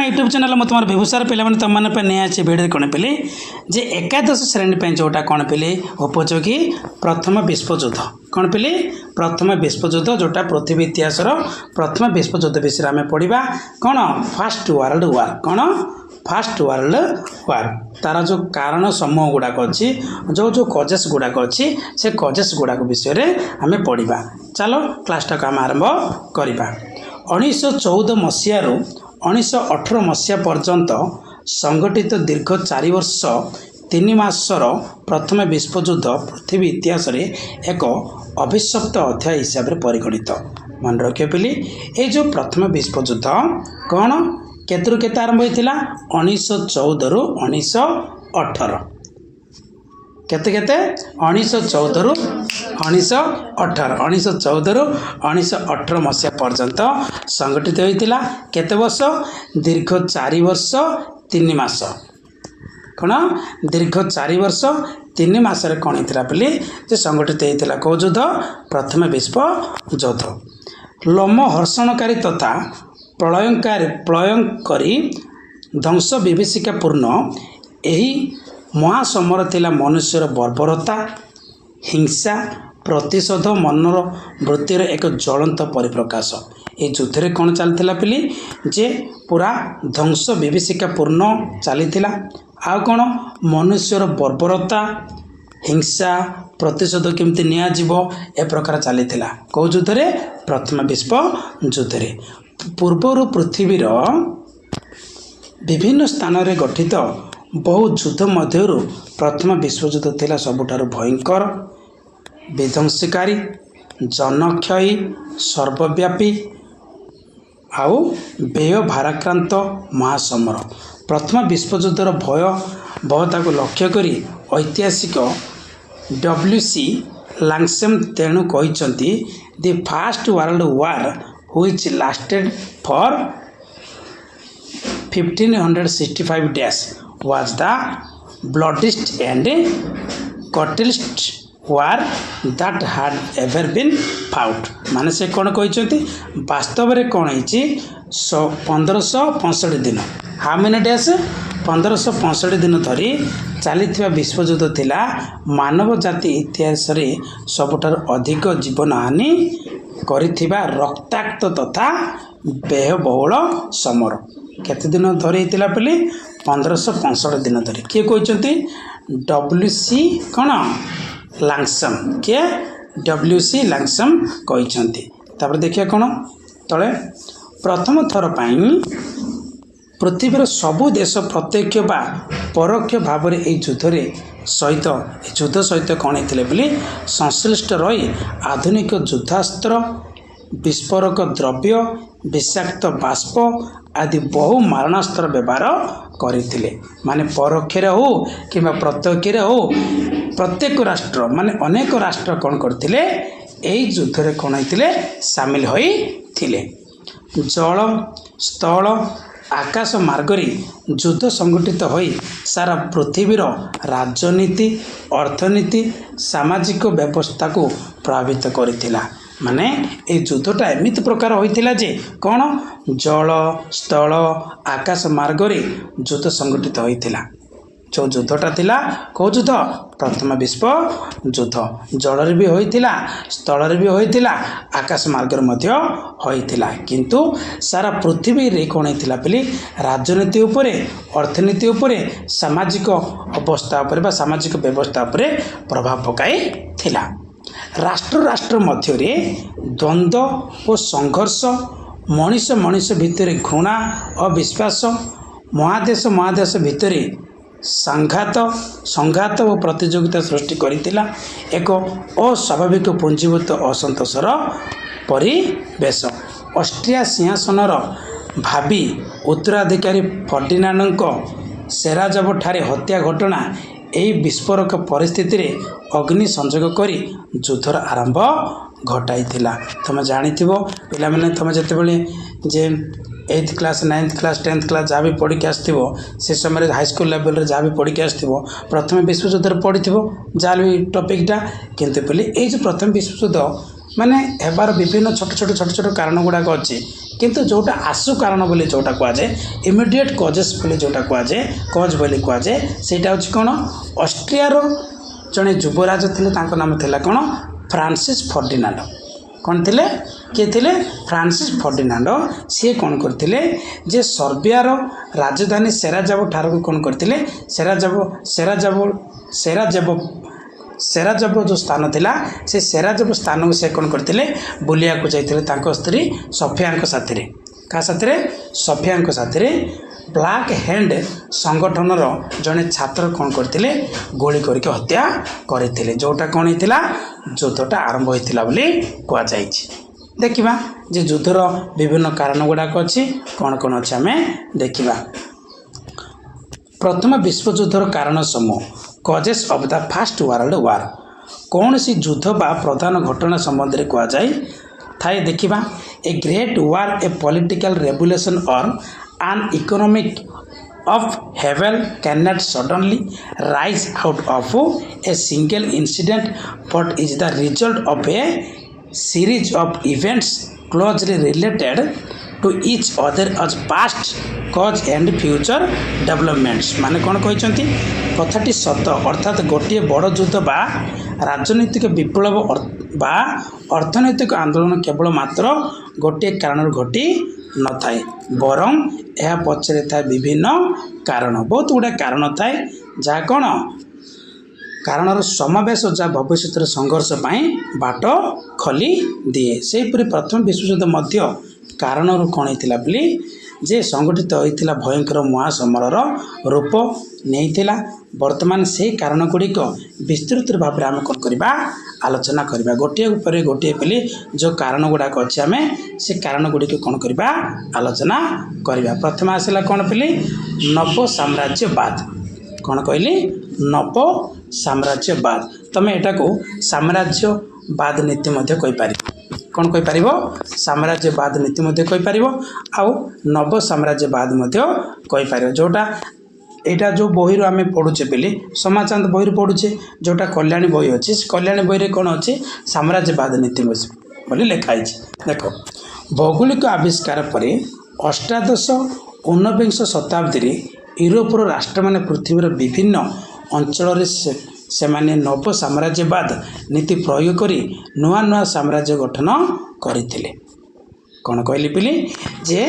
My YouTube channel मैं तुम विभूषार पे तुम मैंने नहीं आए भिडियो कौन पेली जे एकादश श्रेणी जोटा कौन पेली उपयोगी प्रथम विश्वयुद्ध कौन पेली प्रथम विश्वयुद्ध जोटा पृथ्वी इतिहास प्रथम विश्वयुद्ध विषय आम पढ़ा कौन फास्ट वर्ल्ड वार कौन फास्ट वर्ल्ड वार तार जो कारण समूह गुड़ाक अच्छी जो जो कजेस गुड़ाक अच्छी से कजेस गुड़ाक विषय आम पढ़ा चलो क्लास टाक आम आरंभ करवा 1914 मसीह 1918 मसीहा पर्यंत संगठित दीर्घ 4 वर्ष 3 मासर प्रथम विश्वयुद्ध पृथ्वी इतिहास रे एक अभिशप्त अध्याय हिसाब से परिगणित मन रखिए पिली ये जो प्रथम विश्वयुद्ध कौन केतरु केते आरंभ होता 1914 रु 1918 केते केते 1914 रु 1918 1914 रु 1918 मसीहा पर्यंत संगठित होता केते वर्ष दीर्घ 4 वर्ष 3 मास कौन दीर्घ 4 वर्ष 3 मासरे कौन होता बोली जे संगठित होता कौ युद्ध प्रथम विश्व युद्ध लोमहर्षणकारी तथा प्रलयंकारी ध्वंस विभीषिकापूर्ण यही महासमर थिला मनुष्यर बर्बरता हिंसा प्रतिशोध मनर वृत्तिर एक ज्वलंत परिप्रकाश ये युद्ध रे कौन चलता पिली जे पूरा ध्वंस विभीषिकापूर्ण चलीथिला आ कौन मनुष्यर बर्बरता हिंसा प्रतिशोध केमती नियाजिब ए प्रकार चलीथिला कौ युद्ध रे प्रथम विश्व युद्ध रे पूर्वर पृथ्वीर विभिन्न स्थान रे गठित बहु युद्ध मध्यरु प्रथम विश्वयुद्ध थिला सबुठारु भयंकर विध्वंसकारी जनक्षयी सर्वव्यापी आउ व्यय भाराक्रांत महासमर प्रथम विश्वयुद्धर भयबहता को लक्ष्य करी ऐतिहासिक WC लांगसेम तेणु कहते the first world war which lasted for 1565 days was the bloodiest and costliest war that had ever been fought माने से कौन कहते वास्तव में कौन है 1565 दिन हाउ मेनी डेज 1565 दिन धरी चली विश्वयुद्ध थिला मानव जाति इतिहास रे सबुठार अधिक जीवन हानि करिथिबा रक्ताक्त तथा व्ययबहुल समर केते दिन धरी होता बोली 1565 दिन धरी किए कहते WC कौन लांगसम किए WC लांगसम कहते देखिए कौन तले प्रथम थर पृथ्वीर सबु देश प्रत्यक्ष बा परोक्ष भाव में युद्ध युद्ध सहित कौन होते बोली संश्लिष्ट रही आधुनिक युद्धास्त्र विस्फोरक द्रव्य विषाक्त बाष्प आदि बहु मारणास्त्र व्यवहार करते माने परोक्ष हो कि प्रत्यक्ष हो प्रत्येक राष्ट्र माने अनेक राष्ट्र कौन करते युद्ध रे कौन होते सामिल होते जल स्थल आकाश मार्गरी युद्ध संगठित होई सारा पृथ्वीर राजनीति अर्थनीति सामाजिक व्यवस्था को प्रभावित करथिला माने ए युद्धटा एमित प्रकार होइथिला जे कौन जल स्थल आकाश मार्गरी युद्ध संगठित होइथिला जो युद्धटा थिला कौ युद्ध प्रथम विश्व युद्ध जल भी होइथिला स्थल भी होइथिला आकाश मार्ग मध्य होइथिला किंतु सारा पृथ्वी रे कौन होइथिला बोली राजनीति उपरे अर्थनीति उपरे सामाजिक अवस्था उपरे बा सामाजिक व्यवस्था उपरे प्रभाव पकाई थिला राष्ट्र राष्ट्र मध्य रे द्वंद्व और संघर्ष मनीष मनीष भितर घृणा अविश्वास महादेश महादेश भितर संघात और प्रतियोगिता सृष्टि करथिला एक अस्वाभाविक पुंजीभूत असंतोषर परिवेश ऑस्ट्रिया सिंहासनर भावी उत्तराधिकारी फर्डिनांड सेराजव ठारे हत्या घटना यही विस्फोरक परिस्थिति रे अग्नि संयोग करी युद्धर आरंभ घटाई तुम जानी पिला मैंने तुम जिते जे 8th class 9th class 10th class जहाँ भी पढ़ी के आसो से समय हाईस्कल लेवल रे जहाँ भी पढ़ी के आसो प्रथम विश्वयुद्ध पढ़ी जहाँ भी टॉपिकटा किंतु बोले ये जो प्रथम विश्वयुद्ध माने हेबार विभिन्न छोट छोट कारण गुड़ाक अच्छे किंतु जोटा आशु कारण बोली जोटा कहुए इमिडिएट कजेस बोली जोटा कहुए कज बोली कहुए सेटा हूँ कौन ऑस्ट्रियार जड़े युवराज थे नाम था कौन फ्रांसिस फर्डिनांड कौन थे किए थे फ्रांसिस फर्डिनांड सी कौन करते जे सर्बियार राजधानी सेराजेवो ठार कौन करते सेराजेवो जो स्थान थिला से सेराजेवो स्थान को से कौन करते बुलिया को जाते स्त्री सफिया साथी क्या साथी सफिया साथी ब्लैक हैंड संगठन जड़े छात्र कौन करते गोली करके हत्या करते जोटा कौन होता युद्धटा आरंभ होता बोली कहुई देखा जे युद्धर विभिन्न कारण गुड़ाक अच्छी कौन कौन अच्छे आम देखा प्रथम विश्वयुद्धर कारण समूह causes of the first world war कौन सी युद्ध बा प्रधान घटना संबंध में कहुए थाए देखा a great war A political revolution और an economic upheaval cannot suddenly rise out of a single incident but is the result of a series of events closely related to each other as past cause and future developments माने कौन कहते कथाटी सत अर्थात गोटे बड़ युद्ध बा राजनैतिक विप्लव बा अर्थनैतिक आंदोलन केवल मात्र गोटे कारण घटी न थाए बरं यह पछरे थाए विभिन्न कारण बहुत गुड़ा कारण थाए जहाँ कौन कारणर समावेश जहाँ भविष्य संघर्ष बाट खोली दिए सेहीपरि प्रथम विश्वयुद्ध मध्य कारण कौन होता बोली जे संगठित होता भयंकर महासमर रूप नहीं वर्तमान से कारण गुड़िक विस्तृत भाव में आम कौन करवा आलोचना करवा गोटे पर गोटे बोली जो कारण गुड़ाक अच्छे आम से कारण गुड़िक कौन करवा आलोचना करवा प्रथम आसला कौन बोली नव साम्राज्यवाद कौन कहली नव साम्राज्यवाद तुम एटा को साम्राज्यवाद नीति मध्य कहीपर कौन कहीपर साम्राज्यवाद नीति मध्य कहीपर आउ नव साम्राज्यवाद मध्य कहीपर जोटा एटा जो बही आम पढ़ुचे बोली समाचांद बही पढ़ुचे जोटा कल्याणी बही अच्छी कल्याणी बही कौन अच्छी साम्राज्यवाद नीति बोली लिखाई देख भौगोलिक आविष्कार पर अष्टादश ऊनविंश शताब्दी यूरोपर राष्ट्र माने पृथ्वीर विभिन्न अंचल से माने नव साम्राज्यवाद नीति प्रयोग करी नुआ नुआ साम्राज्य गठन करथिले कौन कहली पिली जे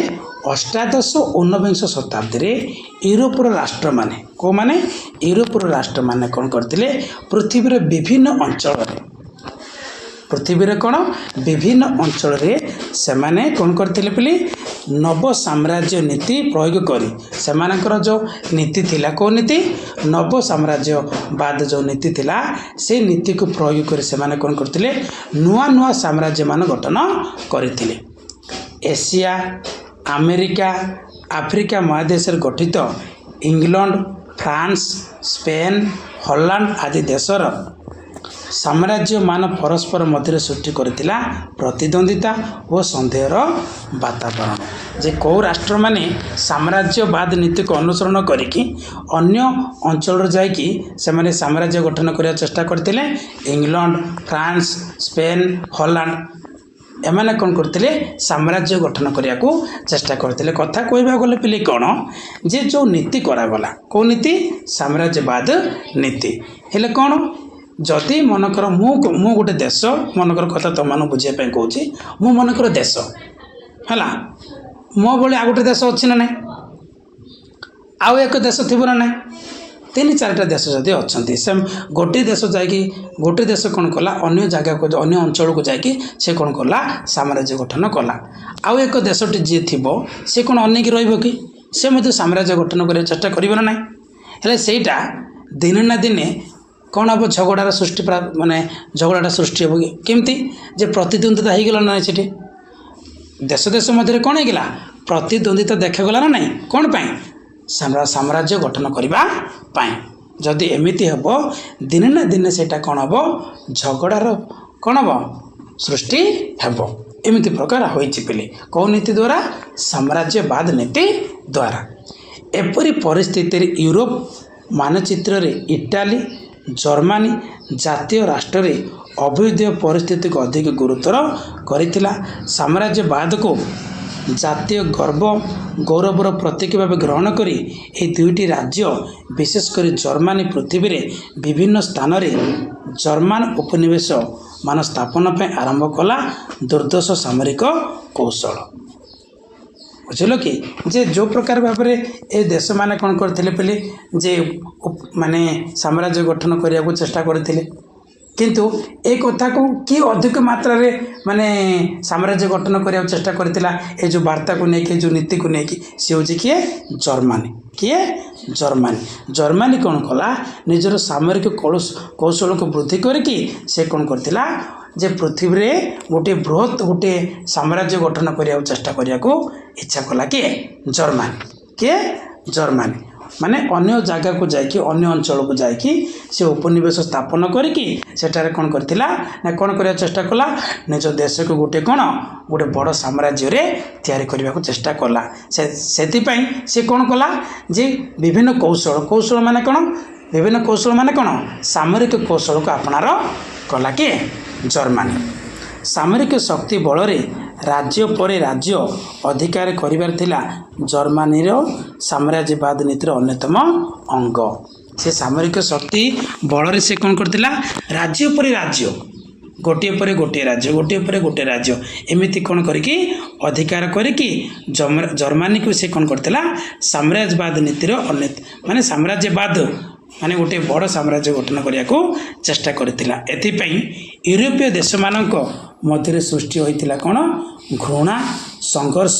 अष्टादश ऊनविंश शताब्दी यूरोपर राष्ट्र माने को माने यूरोपर राष्ट्र माने कौन करथिले पृथ्वीर विभिन्न अंचल पृथ्वीर कौन विभिन्न अंचल से माने कौन करथिले पिली नव साम्राज्य नीति प्रयोग करी सेमानकर जो नीति थिला को नीति नव साम्राज्यवाद जो नीति थिला से नीति को प्रयोग करी सेमाने कौन करथिले नुआ नुआ साम्राज्य मान गठन करथिले एशिया अमेरिका आफ्रिका महादेश गठित इंग्लैंड फ्रांस स्पेन हॉलैंड आदि देशर साम्राज्य मान परस्पर मध्य सृष्टि करथिला प्रतिद्वंदिता और संदेहर वातावरण जे कौ राष्ट्र माने साम्राज्यवाद नीति को अनुसरण करिकी अन्य अंचल जाइकी से माने साम्राज्य गठन करने चेष्टा करथिले इंग्लैंड फ्रांस स्पेन हॉलैंड एमाने कौन करथिले साम्राज्य गठन करने को चेष्टा करथिले कथा कहबा गले पिले कौन जे जो नीति करागला कौ नीति साम्राज्यवाद नीति हेले कौन जदि मनकर मु गोटे देश मनकर कथा तुम मान बुझापी कौच मु मनकर देश है मो भाई आ गोटे देश अच्छी ना ना आउ एक देश थी ना ना तीन चार्टा देश जदि अच्छा से गोटे देश जाकि गोटे देश कौन कला अन्य जगह को अन्य अंचल को जाकि से कौन कला साम्राज्य गठन कला आउ एक देशटी जी थी सी कौन अनेक रही से मत साम्राज्य गठन करने चेष्टा कर ना हेले सेटा दिने ना दिने कौन हम झगड़ार सृष्टि माने झगड़ाटा सृष्टि हम केमती जे प्रतिद्वंदिता हो गला ना सेठी देश देश मध्य कौन होगा प्रतिद्वंदिता देखागला ना नहीं कौन पाई साम्राज्य गठन करने जदि एमती हम दिने ना दिने सेटा कौन हम झगड़ार कौन हम सृष्टि हेब एमती प्रकार होइछि कौ नीति द्वारा साम्राज्यवाद नीति द्वारा एपरी परिस्थिति यूरोप मानचित्र इटाली जर्मनी जातीय राष्ट्र रे अभ्युदय परिस्थिति को अधिक गुरुतर करिथिला साम्राज्यवाद को ଜାତୀୟ ଗୌରବର ପ୍ରତୀକ ଭାବେ ଗ୍ରହଣ କରି ଏହି ଦୁଇଟି ରାଜ୍ୟ ବିଶେଷ କରି ଜର୍ମାନୀ ପୃଥିବୀରେ ବିଭିନ୍ନ ସ୍ଥାନରେ ଜର୍ମାନ ଉପନିବେଶ ମାନ ସ୍ଥାପନ ପାଇଁ ଆରମ୍ଭ କଲା ଦୁର୍ଦ୍ଧର୍ଷ ସାମରିକ କୌଶଳ। ବୁଝିଲ କି ଯେ ଯେଉଁ ପ୍ରକାର ଭାବରେ ଏ ଦେଶମାନେ କ'ଣ କରିଥିଲେ ବୋଲି ଯେ ମାନେ ସାମ୍ରାଜ୍ୟ ଗଠନ କରିବାକୁ ଚେଷ୍ଟା କରିଥିଲେ, କିନ୍ତୁ ଏ କଥାକୁ କିଏ ଅଧିକ ମାତ୍ରାରେ ମାନେ ସାମ୍ରାଜ୍ୟ ଗଠନ କରିବାକୁ ଚେଷ୍ଟା କରିଥିଲା ଏ ଯେଉଁ ବାର୍ତ୍ତାକୁ ନେଇକି ଯେଉଁ ନୀତିକୁ ନେଇକି ସେ ହେଉଛି କିଏ? ଜର୍ମାନୀ। କିଏ? ଜର୍ମାନୀ କ'ଣ କଲା ନିଜର ସାମରିକ କୌଶଳକୁ ବୃଦ୍ଧି କରିକି ସେ କ'ଣ କରିଥିଲା ଯେ ପୃଥିବୀରେ ଗୋଟିଏ ବୃହତ୍ ଗୋଟିଏ ସାମ୍ରାଜ୍ୟ ଗଠନ କରିବାକୁ ଚେଷ୍ଟା କରିବାକୁ ଇଚ୍ଛା କଲା। କିଏ? ଜର୍ମାନୀ ମାନେ ଅନ୍ୟ ଜାଗାକୁ ଯାଇକି ଅନ୍ୟ ଅଞ୍ଚଳକୁ ଯାଇକି ସେ ଉପନିବେଶ ସ୍ଥାପନ କରିକି ସେଠାରେ କ'ଣ କରିଥିଲା ନା କ'ଣ କରିବାକୁ ଚେଷ୍ଟା କଲା ନିଜ ଦେଶକୁ ଗୋଟେ ବଡ଼ ସାମ୍ରାଜ୍ୟରେ ତିଆରି କରିବାକୁ ଚେଷ୍ଟା କଲା। ସେଥିପାଇଁ ସେ କ'ଣ କଲା ଯେ ବିଭିନ୍ନ କୌଶଳ ମାନେ କ'ଣ ସାମରିକ କୌଶଳକୁ ଆପଣାର କଲା। କିଏ? ଜର୍ମାନୀ। ସାମରିକ ଶକ୍ତି ବଳରେ ରାଜ୍ୟ ପରେ ରାଜ୍ୟ ଅଧିକାର କରିବାର ଥିଲା ଜର୍ମାନୀର ସାମ୍ରାଜ୍ୟବାଦ ନୀତିର ଅନ୍ୟତମ ଅଙ୍ଗ। ସେ ସାମରିକ ଶକ୍ତି ବଳରେ ସେ କ'ଣ କରିଥିଲା ରାଜ୍ୟ ପରେ ରାଜ୍ୟ ଗୋଟିଏ ପରେ ଗୋଟିଏ ରାଜ୍ୟ ଏମିତି କ'ଣ କରିକି ଅଧିକାର କରିକି ଜର୍ମାନୀକୁ ସେ କ'ଣ କରିଥିଲା ସାମ୍ରାଜ୍ୟବାଦ ନୀତିର ମାନେ ସାମ୍ରାଜ୍ୟବାଦ ମାନେ ଗୋଟିଏ ବଡ଼ ସାମ୍ରାଜ୍ୟ ଗଠନ କରିବାକୁ ଚେଷ୍ଟା କରିଥିଲା। ଏଥିପାଇଁ ୟୁରୋପୀୟ ଦେଶମାନଙ୍କ ମଧ୍ୟରେ ସୃଷ୍ଟି ହୋଇଥିଲା କ'ଣ ଘୃଣା, ସଂଘର୍ଷ,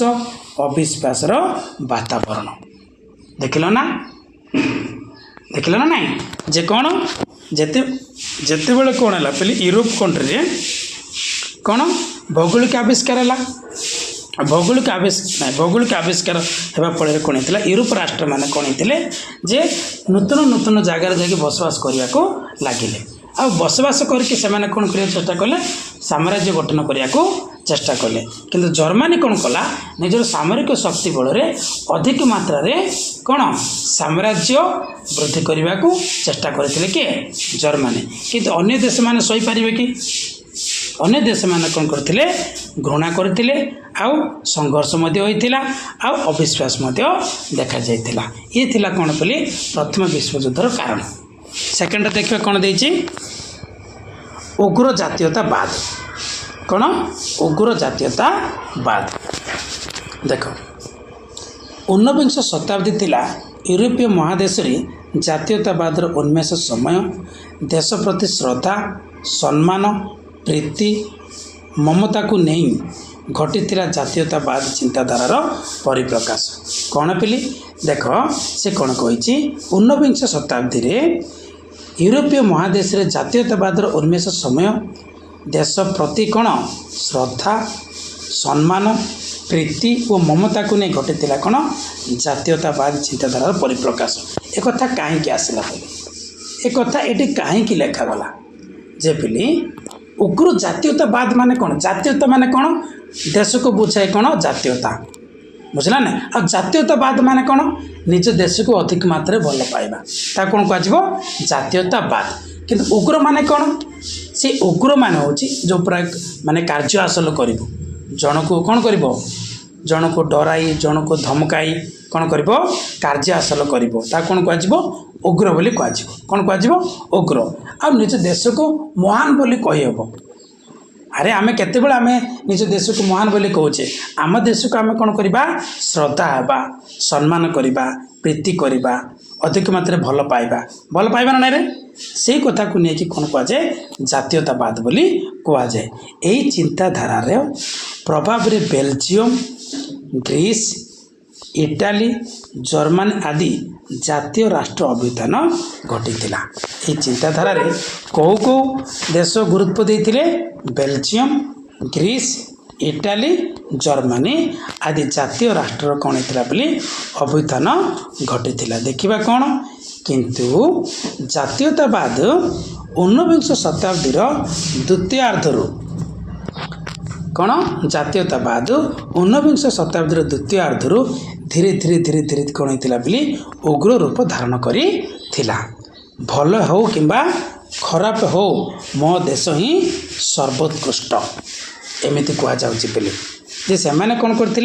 ଅବିଶ୍ୱାସର ବାତାବରଣ। ଦେଖିଲ ନା ନାଇଁ ଯେ କ'ଣ ଯେତେବେଳେ କ'ଣ ହେଲା କହିଲେ ୟୁରୋପ କଣ୍ଟ୍ରିରେ କ'ଣ ଭୌଗୋଳିକ ଆବିଷ୍କାର ହେଲା। ଭୌଗୋଳିକ ଆବିଷ୍କାର ହେବା ଫଳରେ କ'ଣ ହେଇଥିଲା ୟୁରୋପ ରାଷ୍ଟ୍ରମାନେ କ'ଣ ହେଇଥିଲେ ଯେ ନୂତନ ଜାଗାରେ ଯାଇକି ବସବାସ କରିବାକୁ ଲାଗିଲେ। ଆଉ ବସବାସ କରିକି ସେମାନେ କ'ଣ କରିବାକୁ ଚେଷ୍ଟା କଲେ ସାମ୍ରାଜ୍ୟ ଗଠନ କରିବାକୁ ଚେଷ୍ଟା କଲେ। କିନ୍ତୁ ଜର୍ମାନୀ କ'ଣ କଲା ନିଜର ସାମରିକ ଶକ୍ତି ବଳରେ ଅଧିକ ମାତ୍ରାରେ କ'ଣ ସାମ୍ରାଜ୍ୟ ବୃଦ୍ଧି କରିବାକୁ ଚେଷ୍ଟା କରିଥିଲେ। କିଏ? ଜର୍ମାନୀ। କିନ୍ତୁ ଅନ୍ୟ ଦେଶମାନେ ସହିପାରିବେ କି? ଅନ୍ୟ ଦେଶମାନେ କ'ଣ କରିଥିଲେ ଘୃଣା କରିଥିଲେ ଆଉ ସଂଘର୍ଷ ମଧ୍ୟ ହୋଇଥିଲା ଆଉ ଅବିଶ୍ୱାସ ମଧ୍ୟ ଦେଖାଯାଇଥିଲା। ଇଏ ଥିଲା କ'ଣ ବୋଲି ପ୍ରଥମ ବିଶ୍ୱଯୁଦ୍ଧର କାରଣ। ସେକେଣ୍ଡ ଦେଖିବା କ'ଣ ଦେଇଛି ଉଗ୍ର ଜାତୀୟତାବାଦ। କ'ଣ ଉଗ୍ର ଜାତୀୟତାବାଦ? ଦେଖ ଊନବିଂଶ ଶତାବ୍ଦୀ ଥିଲା ୟୁରୋପୀୟ ମହାଦେଶରେ ଜାତୀୟତାବାଦର ଉନ୍ମେଷ ସମୟ। ଦେଶ ପ୍ରତି ଶ୍ରଦ୍ଧା, ସମ୍ମାନ, ପ୍ରୀତି, ମମତାକୁ ନେଇ ଘଟିଥିଲା ଜାତୀୟତାବାଦ ଚିନ୍ତାଧାରାର ପରିପ୍ରକାଶ। କ'ଣ ପିଲି ଦେଖ ସେ କ'ଣ କହିଛି ଊନବିଂଶ ଶତାବ୍ଦୀରେ ୟୁରୋପୀୟ ମହାଦେଶରେ ଜାତୀୟତାବାଦର ଉନ୍ମେଷ ସମୟ। ଦେଶ ପ୍ରତି କ'ଣ ଶ୍ରଦ୍ଧା, ସମ୍ମାନ, ପ୍ରୀତି ଓ ମମତାକୁ ନେଇ ଘଟିଥିଲା କ'ଣ ଜାତୀୟତାବାଦ ଚିନ୍ତାଧାରାର ପରିପ୍ରକାଶ। ଏକଥା କାହିଁକି ଆସିଲା ବୋଲି ଏକଥା ଏଠି କାହିଁକି ଲେଖାଗଲା ଯେ ପିଲି ଉଗ୍ର ଜାତୀୟତାବାଦ ମାନେ କ'ଣ? ଜାତୀୟତା ମାନେ କ'ଣ? ଦେଶକୁ ବୁଝାଏ କ'ଣ ଜାତୀୟତା। ବୁଝିଲା ନା? ଆଉ ଜାତୀୟତାବାଦ ମାନେ କ'ଣ? ନିଜ ଦେଶକୁ ଅଧିକ ମାତ୍ରାରେ ଭଲ ପାଇବା ତାକୁ କ'ଣ କୁହାଯିବ ଜାତୀୟତାବାଦ। କିନ୍ତୁ ଉଗ୍ର ମାନେ କ'ଣ? ସେ ଉଗ୍ର ମାନେ ହେଉଛି ଯେଉଁ ପ୍ରାୟ ମାନେ କାର୍ଯ୍ୟ ହାସଲ କରିବ ଜଣକୁ କ'ଣ କରିବ ଜଣକୁ ଡରାଇ ଜଣକୁ ଧମକାଇ କ'ଣ କରିବ କାର୍ଯ୍ୟ ହାସଲ କରିବ ତାକୁ କ'ଣ କୁହାଯିବ ଉଗ୍ର ବୋଲି କୁହାଯିବ। କ'ଣ କୁହାଯିବ? ଉଗ୍ର। ଆଉ ନିଜ ଦେଶକୁ ମହାନ ବୋଲି କହିହେବ। ଆରେ ଆମେ କେତେବେଳେ ଆମେ ନିଜ ଦେଶକୁ ମହାନ ବୋଲି କହୁଛେ ଆମ ଦେଶକୁ ଆମେ କ'ଣ କରିବା ଶ୍ରଦ୍ଧା ହେବା, ସମ୍ମାନ କରିବା, ପ୍ରୀତି କରିବା, ଅଧିକ ମାତ୍ରାରେ ଭଲ ପାଇବା ନା ନାଇଁରେ ସେଇ କଥାକୁ ନେଇକି କ'ଣ କୁହାଯାଏ ଜାତୀୟତାବାଦ ବୋଲି କୁହାଯାଏ। ଏହି ଚିନ୍ତାଧାରାର ପ୍ରଭାବରେ ବେଲଜିୟମ, ଗ୍ରୀସ୍, ଇଟାଲୀ, ଜର୍ମାନୀ ଆଦି ଜାତୀୟ ରାଷ୍ଟ୍ର ଅଭ୍ୟୁତ୍ଥାନ ଘଟିଥିଲା। ଏହି ଚିନ୍ତାଧାରାରେ କେଉଁ ଦେଶ ଗୁରୁତ୍ୱ ଦେଇଥିଲେ? ବେଲଜିୟମ, ଗ୍ରୀସ୍, ଇଟାଲୀ, ଜର୍ମାନୀ ଆଦି ଜାତୀୟ ରାଷ୍ଟ୍ରର କ'ଣ ହେଇଥିଲା ବୋଲି ଅଭ୍ୟୁତ୍ଥାନ ଘଟିଥିଲା। ଦେଖିବା କ'ଣ କିନ୍ତୁ ଜାତୀୟତାବାଦ ଊନବିଂଶ ଶତାବ୍ଦୀର ଦ୍ୱିତୀୟାର୍ଦ୍ଧରୁ କ'ଣ ଜାତୀୟତାବାଦ ଊନବିଂଶ ଶତାବ୍ଦୀର ଦ୍ୱିତୀୟାର୍ଦ୍ଧରୁ ଧୀରେ ଧୀରେ କ'ଣ ହେଇଥିଲା ବୋଲି ଉଗ୍ର ରୂପ ଧାରଣ କରିଥିଲା। ଭଲ ହେଉ କିମ୍ବା ଖରାପ ହେଉ ମୋ ଦେଶ ହିଁ ସର୍ବୋତ୍କୃଷ୍ଟ ଏମିତି କୁହାଯାଉଛି ବୋଲି। जे से मैंने कौन करते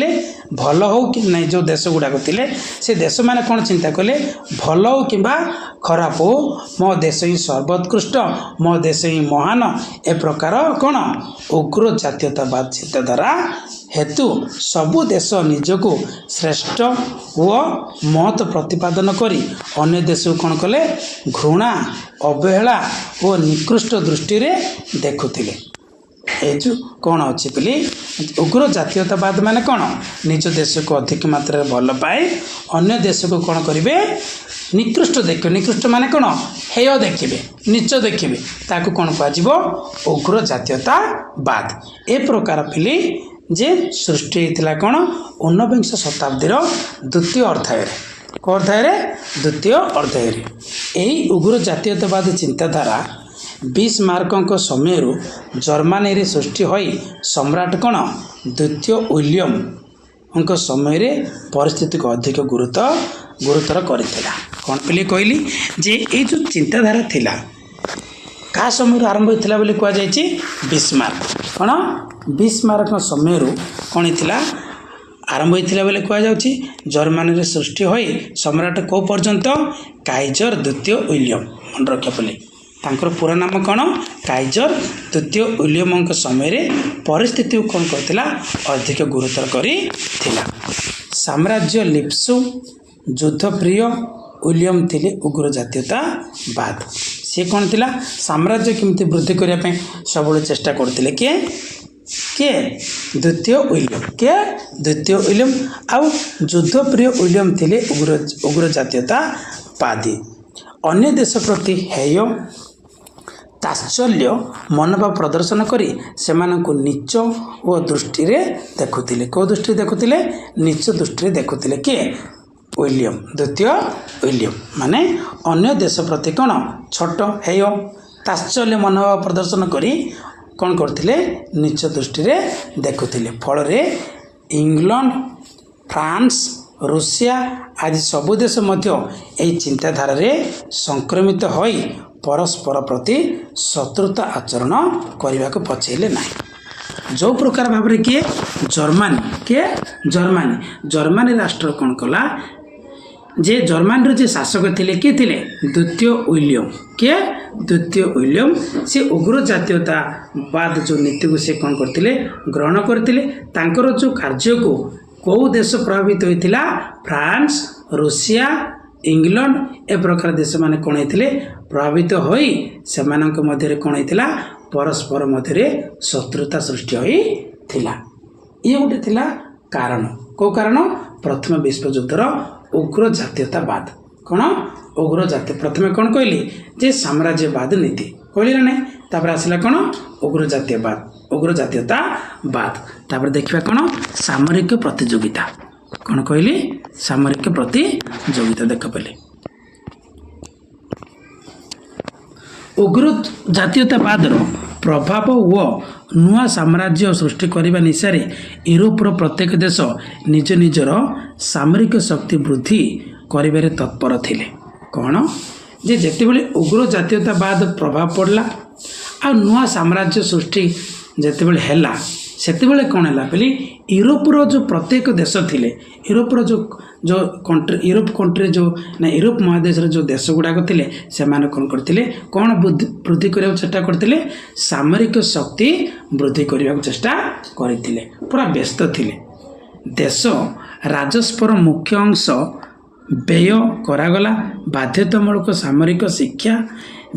भल हो कि नहीं जो देश गुड़ाक थे से देश मैंने कौन चिंता कले भल हो कि खराब हो मो देश ही सर्वोत्कृष्ट मो देश ही महान ए प्रकार कौन उग्र जातीयतावाद चिंताधारा हेतु सबु देश निजको श्रेष्ठ व महत्व प्रतिपादन करी अन्य देश को कौन कले घृणा अवहेला और निकृष्ट दृष्टि रे देखुथिले। ए जो कौन अच्छी बोली उग्र जातीयतावाद माने कौन निज देश को अधिक मात्रा भल पाए अन्य देश को कौन करेंगे निकृष्ट देखिए निकृष्ट माने कौन हेय देखिए नीच देखिए ताकू कौन कह उग्र जातीयतावाद ए प्रकार पिली जे सृष्टि होता कौन ऊनविंश शताब्दीर द्वितीय अध्याय द्वितीय अध्याय यही उग्र जातीयतावाद चिंताधारा बिस्मार्कଙ୍କ ସମୟରୁ ଜର୍ମାନୀରେ ସୃଷ୍ଟି ହୋଇ ସମ୍ରାଟ କ'ଣ ଦ୍ୱିତୀୟ ୱିଲିୟମଙ୍କ ସମୟରେ ପରିସ୍ଥିତିକୁ ଅଧିକ ଗୁରୁତର କରିଥିଲା। କ'ଣ ବୋଲି କହିଲି ଯେ ଏଇ ଯେଉଁ ଚିନ୍ତାଧାରା ଥିଲା କାହା ସମୟରୁ ଆରମ୍ଭ ହୋଇଥିଲା ବୋଲି କୁହାଯାଇଛି ବିସ୍ମାର୍କ କ'ଣ ବିସ୍ମାର୍କଙ୍କ ସମୟରୁ କ'ଣ ହେଇଥିଲା ଆରମ୍ଭ ହୋଇଥିଲା ବୋଲି କୁହାଯାଉଛି। ଜର୍ମାନୀରେ ସୃଷ୍ଟି ହୋଇ ସମ୍ରାଟ କେଉଁ ପର୍ଯ୍ୟନ୍ତ କାଇଜର ଦ୍ୱିତୀୟ ୱିଲିୟମ ମନେ ରଖିବା ବୋଲି ତାଙ୍କର ପୁରା ନାମ କ'ଣ କାଇଜର ଦ୍ୱିତୀୟ ୱିଲିୟମଙ୍କ ସମୟରେ ପରିସ୍ଥିତିକୁ କ'ଣ କରିଥିଲା ଅଧିକ ଗୁରୁତର କରିଥିଲା। ସାମ୍ରାଜ୍ୟ ଲିପ୍ସୁ ଯୁଦ୍ଧପ୍ରିୟ ୱିଲିୟମ ଥିଲେ ଉଗ୍ର ଜାତୀୟତାବାଦ ସେ କ'ଣ ଥିଲା ସାମ୍ରାଜ୍ୟ କେମିତି ବୃଦ୍ଧି କରିବା ପାଇଁ ସବୁବେଳେ ଚେଷ୍ଟା କରୁଥିଲେ କିଏ ଦ୍ୱିତୀୟ ୱିଲିୟମ ଆଉ ଯୁଦ୍ଧପ୍ରିୟ ୱିଲିୟମ ଥିଲେ ଉଗ୍ର ଜାତୀୟତାବାଦୀ ଅନ୍ୟ ଦେଶ ପ୍ରତି ହେୟ ତାତ୍ସଲ୍ୟ ମନୋଭାବ ପ୍ରଦର୍ଶନ କରି ସେମାନଙ୍କୁ ନୀଚ ଓ ଦୃଷ୍ଟିରେ ଦେଖୁଥିଲେ କେଉଁ ଦୃଷ୍ଟିରେ ଦେଖୁଥିଲେ ନୀଚ ଦୃଷ୍ଟିରେ ଦେଖୁଥିଲେ କିଏ ୱିଲିୟମ ଦ୍ୱିତୀୟ ୱିଲିୟମ ମାନେ ଅନ୍ୟ ଦେଶ ପ୍ରତି କ'ଣ ଛୋଟ ହେୟ ତାତ୍ସଲ୍ୟ ମନୋଭାବ ପ୍ରଦର୍ଶନ କରି କ'ଣ କରୁଥିଲେ ନୀଚ ଦୃଷ୍ଟିରେ ଦେଖୁଥିଲେ ଫଳରେ ଇଂଲଣ୍ଡ ଫ୍ରାନ୍ସ ରୁଷିଆ ଆଦି ସବୁ ଦେଶ ମଧ୍ୟ ଏହି ଚିନ୍ତାଧାରାରେ ସଂକ୍ରମିତ ହୋଇ ପରସ୍ପର ପ୍ରତି ଶତ୍ରୁତା ଆଚରଣ କରିବାକୁ ପଛେଇଲେ ନାହିଁ। ଯେଉଁ ପ୍ରକାର ଭାବରେ ଜର୍ମାନୀ ରାଷ୍ଟ୍ର କ'ଣ କଲା ଯେ ଜର୍ମାନୀର ଯେ ଶାସକ ଥିଲେ କିଏ ଥିଲେ ଦ୍ୱିତୀୟ ୱିଲିୟମ ସେ ଉଗ୍ର ଜାତୀୟତାବାଦ ଯେଉଁ ନୀତିକୁ ସେ କ'ଣ କରିଥିଲେ ଗ୍ରହଣ କରିଥିଲେ। ତାଙ୍କର ଯେଉଁ କାର୍ଯ୍ୟକୁ କେଉଁ ଦେଶ ପ୍ରଭାବିତ ହୋଇଥିଲା ଫ୍ରାନ୍ସ ରୁଷିଆ ଇଂଲଣ୍ଡ ଏ ପ୍ରକାର ଦେଶମାନେ କ'ଣ ହେଇଥିଲେ ପ୍ରଭାବିତ ହୋଇ ସେମାନଙ୍କ ମଧ୍ୟରେ କ'ଣ ହେଇଥିଲା ପରସ୍ପର ମଧ୍ୟରେ ଶତ୍ରୁତା ସୃଷ୍ଟି ହୋଇଥିଲା। ଇଏ ଗୋଟେ ଥିଲା କାରଣ କେଉଁ କାରଣ ପ୍ରଥମ ବିଶ୍ୱଯୁଦ୍ଧର ଉଗ୍ର ଜାତୀୟତାବାଦ କ'ଣ ଉଗ୍ର ଜାତୀୟ ପ୍ରଥମେ କ'ଣ କହିଲି ଯେ ସାମ୍ରାଜ୍ୟବାଦ ନୀତି କହିଲି ନା ନାହିଁ ତାପରେ ଆସିଲା କ'ଣ ଉଗ୍ର ଜାତୀୟତାବାଦ ତାପରେ ଦେଖିବା କ'ଣ ସାମରିକ ପ୍ରତିଯୋଗିତା କ'ଣ କହିଲି ସାମରିକ ପ୍ରତିଯୋଗିତା ଦେଖ ବୋଲି ଉଗ୍ର ଜାତୀୟତାବାଦର ପ୍ରଭାବ ଓ ନୂଆ ସାମ୍ରାଜ୍ୟ ସୃଷ୍ଟି କରିବା ନିଶାରେ ୟୁରୋପର ପ୍ରତ୍ୟେକ ଦେଶ ନିଜ ନିଜର ସାମରିକ ଶକ୍ତି ବୃଦ୍ଧି କରିବାରେ ତତ୍ପର ଥିଲେ। କ'ଣ ଯେ ଯେତେବେଳେ ଉଗ୍ର ଜାତୀୟତାବାଦ ପ୍ରଭାବ ପଡ଼ିଲା ଆଉ ନୂଆ ସାମ୍ରାଜ୍ୟ ସୃଷ୍ଟି ଯେତେବେଳେ ହେଲା ସେତେବେଳେ କ'ଣ ହେଲା ବୋଲି ୟୁରୋପର ଯେଉଁ ପ୍ରତ୍ୟେକ ଦେଶ ଥିଲେ ୟୁରୋପର ଯେଉଁ ୟୁରୋପ ମହାଦେଶର ଯେଉଁ ଦେଶ ଗୁଡ଼ାକ ଥିଲେ ସେମାନେ କ'ଣ କରିଥିଲେ କ'ଣ ବୃଦ୍ଧି କରିବାକୁ ଚେଷ୍ଟା କରିଥିଲେ ସାମରିକ ଶକ୍ତି ବୃଦ୍ଧି କରିବାକୁ ଚେଷ୍ଟା କରିଥିଲେ ପୁରା ବ୍ୟସ୍ତ ଥିଲେ। ଦେଶ ରାଜସ୍ୱର ମୁଖ୍ୟ ଅଂଶ ବ୍ୟୟ କରାଗଲା ବାଧ୍ୟତାମୂଳକ ସାମରିକ ଶିକ୍ଷା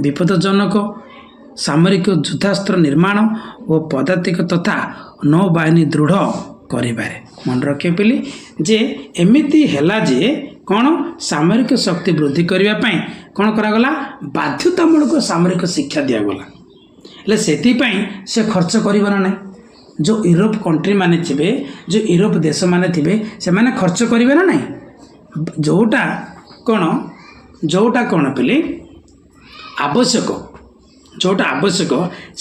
ବିପଦଜନକ ସାମରିକ ଯୁଦ୍ଧାସ୍ତ୍ର ନିର୍ମାଣ ଓ ପଦାତିକ ତଥା ନୌବାହିନୀ ଦୃଢ଼ କରିବାରେ ମନେ ରଖିବା ବୋଲି ଯେ ଏମିତି ହେଲା ଯେ କ'ଣ ସାମରିକ ଶକ୍ତି ବୃଦ୍ଧି କରିବା ପାଇଁ କ'ଣ କରାଗଲା ବାଧ୍ୟତାମୂଳକ ସାମରିକ ଶିକ୍ଷା ଦିଆଗଲା ହେଲେ ସେଥିପାଇଁ ସେ ଖର୍ଚ୍ଚ କରିବ ନା ନାହିଁ ଯେଉଁ ୟୁରୋପ କଣ୍ଟ୍ରି ମାନେ ଥିବେ ଯେଉଁ ୟୁରୋପ ଦେଶମାନେ ଥିବେ ସେମାନେ ଖର୍ଚ୍ଚ କରିବେ ନା ନାହିଁ ଯେଉଁଟା କ'ଣ ବୋଲି ଆବଶ୍ୟକ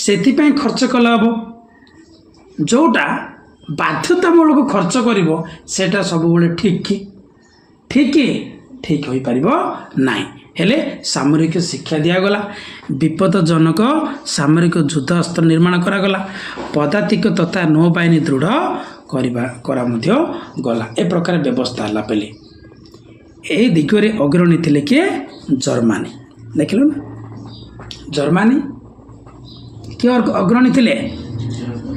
ସେଥିପାଇଁ ଖର୍ଚ୍ଚ କଲେ ହେବ ଯେଉଁଟା ବାଧ୍ୟତାମୂଳକ ଖର୍ଚ୍ଚ କରିବ ସେଇଟା ସବୁବେଳେ ଠିକ୍ ହୋଇପାରିବ ନାହିଁ। ହେଲେ ସାମରିକ ଶିକ୍ଷା ଦିଆଗଲା ବିପଦଜନକ ସାମରିକ ଯୁଦ୍ଧ ଅସ୍ତ୍ର ନିର୍ମାଣ କରାଗଲା ପଦାତିକ ତଥା ନୌବାହିନୀ ଦୃଢ଼ करा मध्य गला ए प्रकार व्यवस्था हला पहले ए दिगरे अग्रणी थिले किए जर्मनी देखिलो ना जर्मनी किए अग्रणी थिले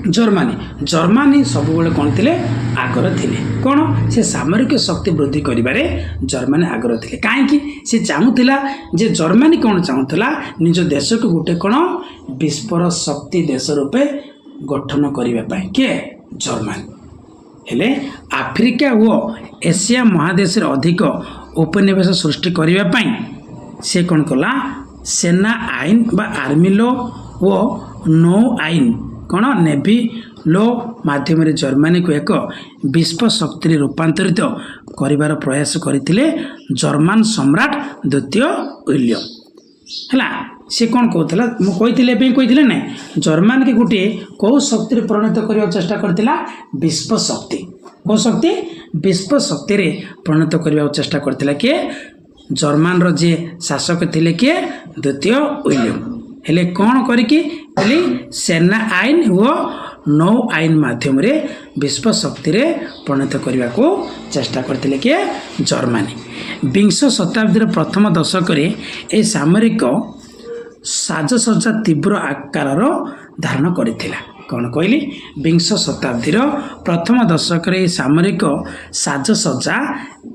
जर्मनी सबुबले कौन थिले आगर थिले कौन से सामरिक शक्ति वृद्धि करिबारे जर्मनी आगर थिले काहेकि से चाहूला जे जर्मनी कौन चाहूला निज देश को गोटे कौन विस्फोर शक्ति देश रूपे गठन करने किए जर्मनी हेले आफ्रिका व एशिया महादेश अधिक उपनिवेश सृष्टि करने से कौन कला सेना आईन बा आर्मी लो व नौ आईन कौन नेवी लो माध्यम जर्मनी को एक विश्व शक्ति रूपांतरित करिवार प्रयास करथिले जर्मन सम्राट द्वितीय विलियम हैला से कौन कहला कही ना जर्मन के गोटे कौ शक्ति परिणत करने चेष्टा करथिला विश्व शक्ति कौ शक्ति विश्व शक्ति रे परिणत करने चेष्टा करथिला किए जर्मन रो जे शासक थिले किए द्वितीय विलियम हेले कौन करिकी सेना आईन व नौ आईन माध्यम रे विश्व शक्ति रे परिणत करने को चेष्टा करथिले किए जर्मनी विंश शताब्दी प्रथम दशक रे ए सामरिक साजसज्जा तीव्र आकार धारण करथिला कौन कहली विंश शताब्दीर प्रथम दशक रे सामरिक साजसज्जा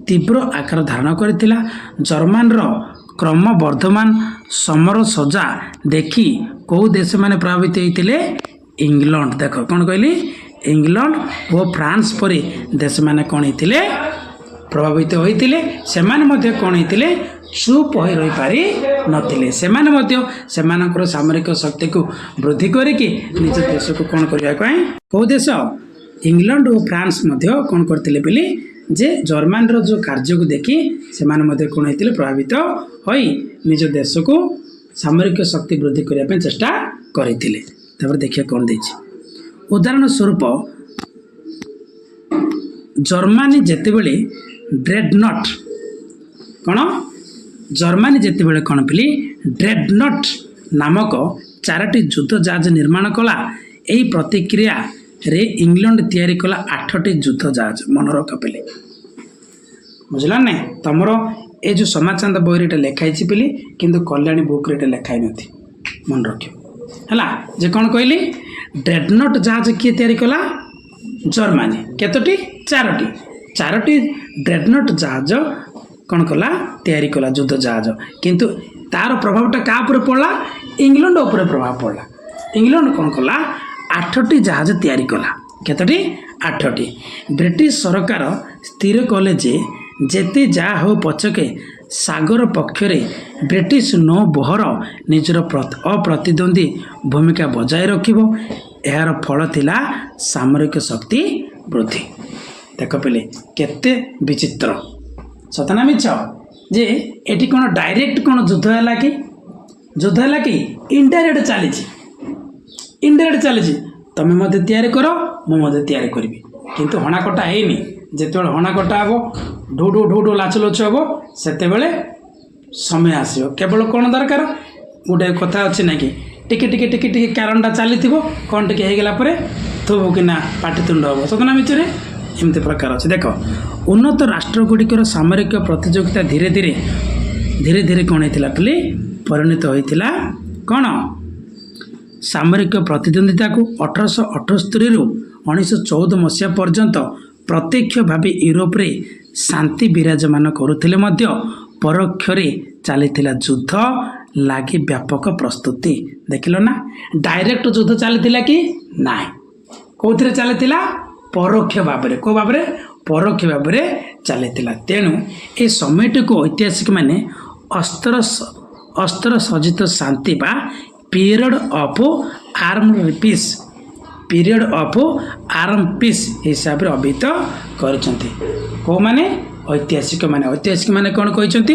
तीव्र आकार धारण करथिला जर्मन रो क्रम वर्धमान समर सज्जा देखि कौ देश माने प्रभावित होते इंग्लैंड देख कौन कहली इंग्लैंड और फ्रांस परी देश माने कौन होते प्रभावित होते से कौन होते चुप हो रही पारि नथिले सेमानकर सामरिक शक्ति को वृद्धि करके निज देश को कौन करने कौ देश इंग्लैंड और फ्रांस कौन करते बोली जे जर्मन रो जो कार्य को देखी से कौन होते प्रभावित हो निज देश को सामरिक शक्ति वृद्धि करने चेष्टा करते देखिए कौन देछि उदाहरण स्वरूप जर्मनी जेतेबेले ड्रेडनट कौन जर्मनी जेतेबेले कौन पिली ड्रेडनट नामक 4टी युद्ध जहाज निर्माण कला यही प्रतिक्रिया रे इंग्लैंड तैयारी कला 8टी युद्ध जहाज मन रख पेले बुझला ना तुमर ये जो समाचांद बही रे लिखाई पिली किंतु कल्याणी बुक रे लिखाई नथी मन रख है जे कौन कहली ड्रेडनट जहाज किए तैयारी कला जर्मनी केतोटी 4टी ड्रेडनट जहाज कौन कला तैयारी कला युद्ध जहाज किंतु तार प्रभावटा क्या पड़ा इंग्लैंड उपर प्रभाव पड़ा इंग्लैंड कौन कला 8टी जहाज तैयारी कला केतोटी 8टी ब्रिटिश सरकार स्थिर कले जे जेते जा हो पछके सागर पक्षरे ब्रिटिश नौ बहर निजर अप्रतिद्वंदी भूमिका बजाय रखिबो यार फल थिला सामरिक शक्ति वृद्धि देख पे केते विचित्र सतना मिछ जे एटी कोन डायरेक्ट कोन युद्ध है कि इनडायरेक्ट चली तमें मत तैयारी कर मुझे तैयारी करी किंतु हणाकटा है जिते हणाकटा हम ढू ढू लाचलोच हम से समय आसो केवल कौन दरकार गोटे कथा अच्छी ना कि टिके टिके टिके टिके कारणटा चली कौन टिके होगला थोबू कि पाटितुंड हम सतना मिचरे एमती प्रकार अच्छे देख उन्नत राष्ट्रगुड़िकर सामरिक प्रतियोगिता धीरे धीरे कौन होता बोली परिणत होता कौन सामरिक प्रतिद्वंदिता को 1878 रु 1914 मसीहा पर्यंत प्रत्यक्ष भाव यूरोप रे शांति विराजमान करुथिले मध्य परोक्षरे चलीथिला युद्ध लागी व्यापक प्रस्तुति देखिल ना डायरेक्ट युद्ध चलीथिला कि ना कौथिरे चलीथिला परोक्ष भाव में को भाव में परोक्ष भाव में चलीथिला तेणु ए समयटी को ऐतिहासिक माने अस्त्र सज्जित शांति बा पीरियड ऑफ आर्म्ड पीस हिसाब से अभिहित करछंती को माने ऐतिहासिक माने कौन कहते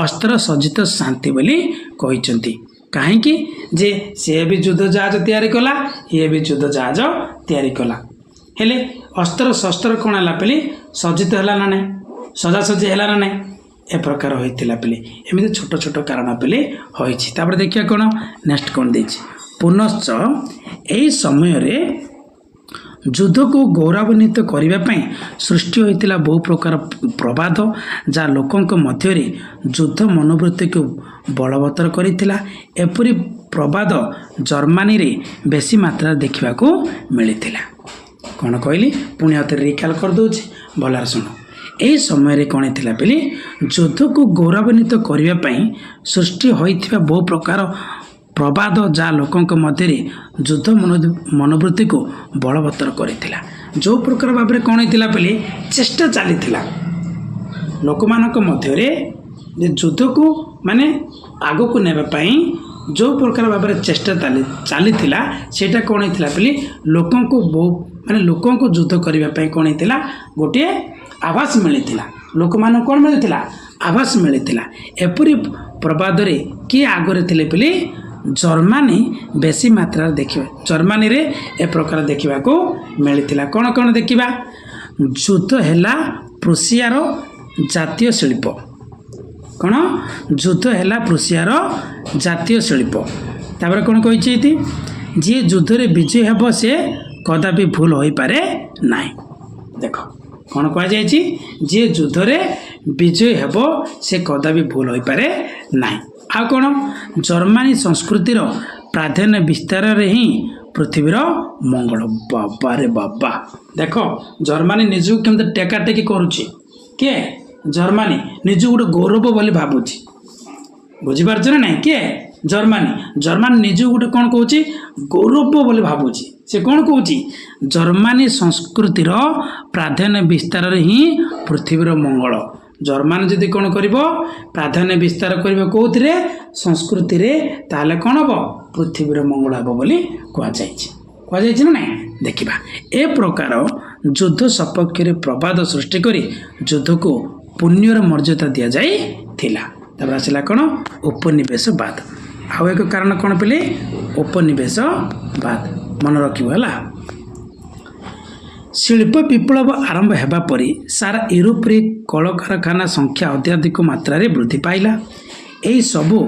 अस्त्र सज्जित शांति बोली कहते कहीं जे सी भी युद्ध जहाज तैयारी कला ये भी युद्ध जहाज तैयारी कला हेले अस्त्र शस्त्र कौन है पे सज्जित है ना ना सजासजी है ना ना ए प्रकार होता पे एमती छोट छोट कारण पे होपर देखिए कौन नेक्स्ट कौन दे पुनश्च यही समय ଯୁଦ୍ଧ को गौरवान्वित करने सृष्टि होता बहु प्रकार प्रवाद जहाँ लोकों मध्य युद्ध मनोवृत्ति को बलवत्तर करथिला। एपरी प्रवाद जर्मनी रे बेसी मात्रा देखा मिलता। कौन कहली पुणी हाथ रिकल कर दूचे भलार शुण। यही समय कौन थी बोली युद्ध को गौरवान्वित करने सृष्टि होता बहु प्रकार प्रवाद जहाँ लोकों मध्य युद्ध मनोवृत्ति को बलवत्तर करथिला। जो प्रकार भाव में कौन होता बोली चेष्टा चली लोक मध्य युद्ध को माने आग को नेबाई जो प्रकार भाव में चेष्टा चली सेटा कौन होता बोली लोकों को बहु माने लोकों को युद्ध करने कौन होता गोटे आभास मिलता। लोक मान कौन मिलता आभास मिलता। एपरी प्रवाद किए आगरे थे बोली जर्मनी बेसी मात्रा देखा जर्मनी रे ए प्रकार देखा मिलता। कौन कौन देखा युद्ध है प्रुसियार जातीय शिल्प कौन युद्ध है प्रुसियार जातीय शिल्प। तापर कौन कही जी युद्ध रे विजय हेब से कदापि भूल हो पारे नहीं। देख कौन कह जी युद्ध रे विजय हेब से कदापि भूल हो पारे नहीं। आ कौन जर्मनी संस्कृतिर प्राधान्य विस्तार रे ही पृथ्वीर मंगल। बाबा रे बाबा देख जर्मनी निजू केमती टेकाटेकी करुच्ची किए जर्मनी निजू गोटे गौरव बोली भावुची बुझीपार ना नहीं किए जर्मनी निजू गोटे कौन कौची गौरव बोली भावुची से कौन कौची जर्मनी संस्कृतिर प्राधान्य विस्तार रे ही पृथ्वीर मंगल। जर्मनी जदि कौन कर प्राधान्य विस्तार कर कौन संस्कृति रे ताले कौन हम पृथ्वीर मंगल हम बोली कहुई ना नहीं। देखा ए प्रकार युद्ध सपक्ष प्रवाद सृष्टि कर युद्ध को पुण्यर मर्यादा दि जाइला। आसला कौन उपनिवेशवाद। आउ एक कारण कौन पे उपनिवेशवाद मन रखा। शिल्प विप्लव आरंभ होगा परी सारा यूरोप रे कल कारखाना संख्या अत्याधिक मात्रा रे वृद्धि पाइला। यही सबू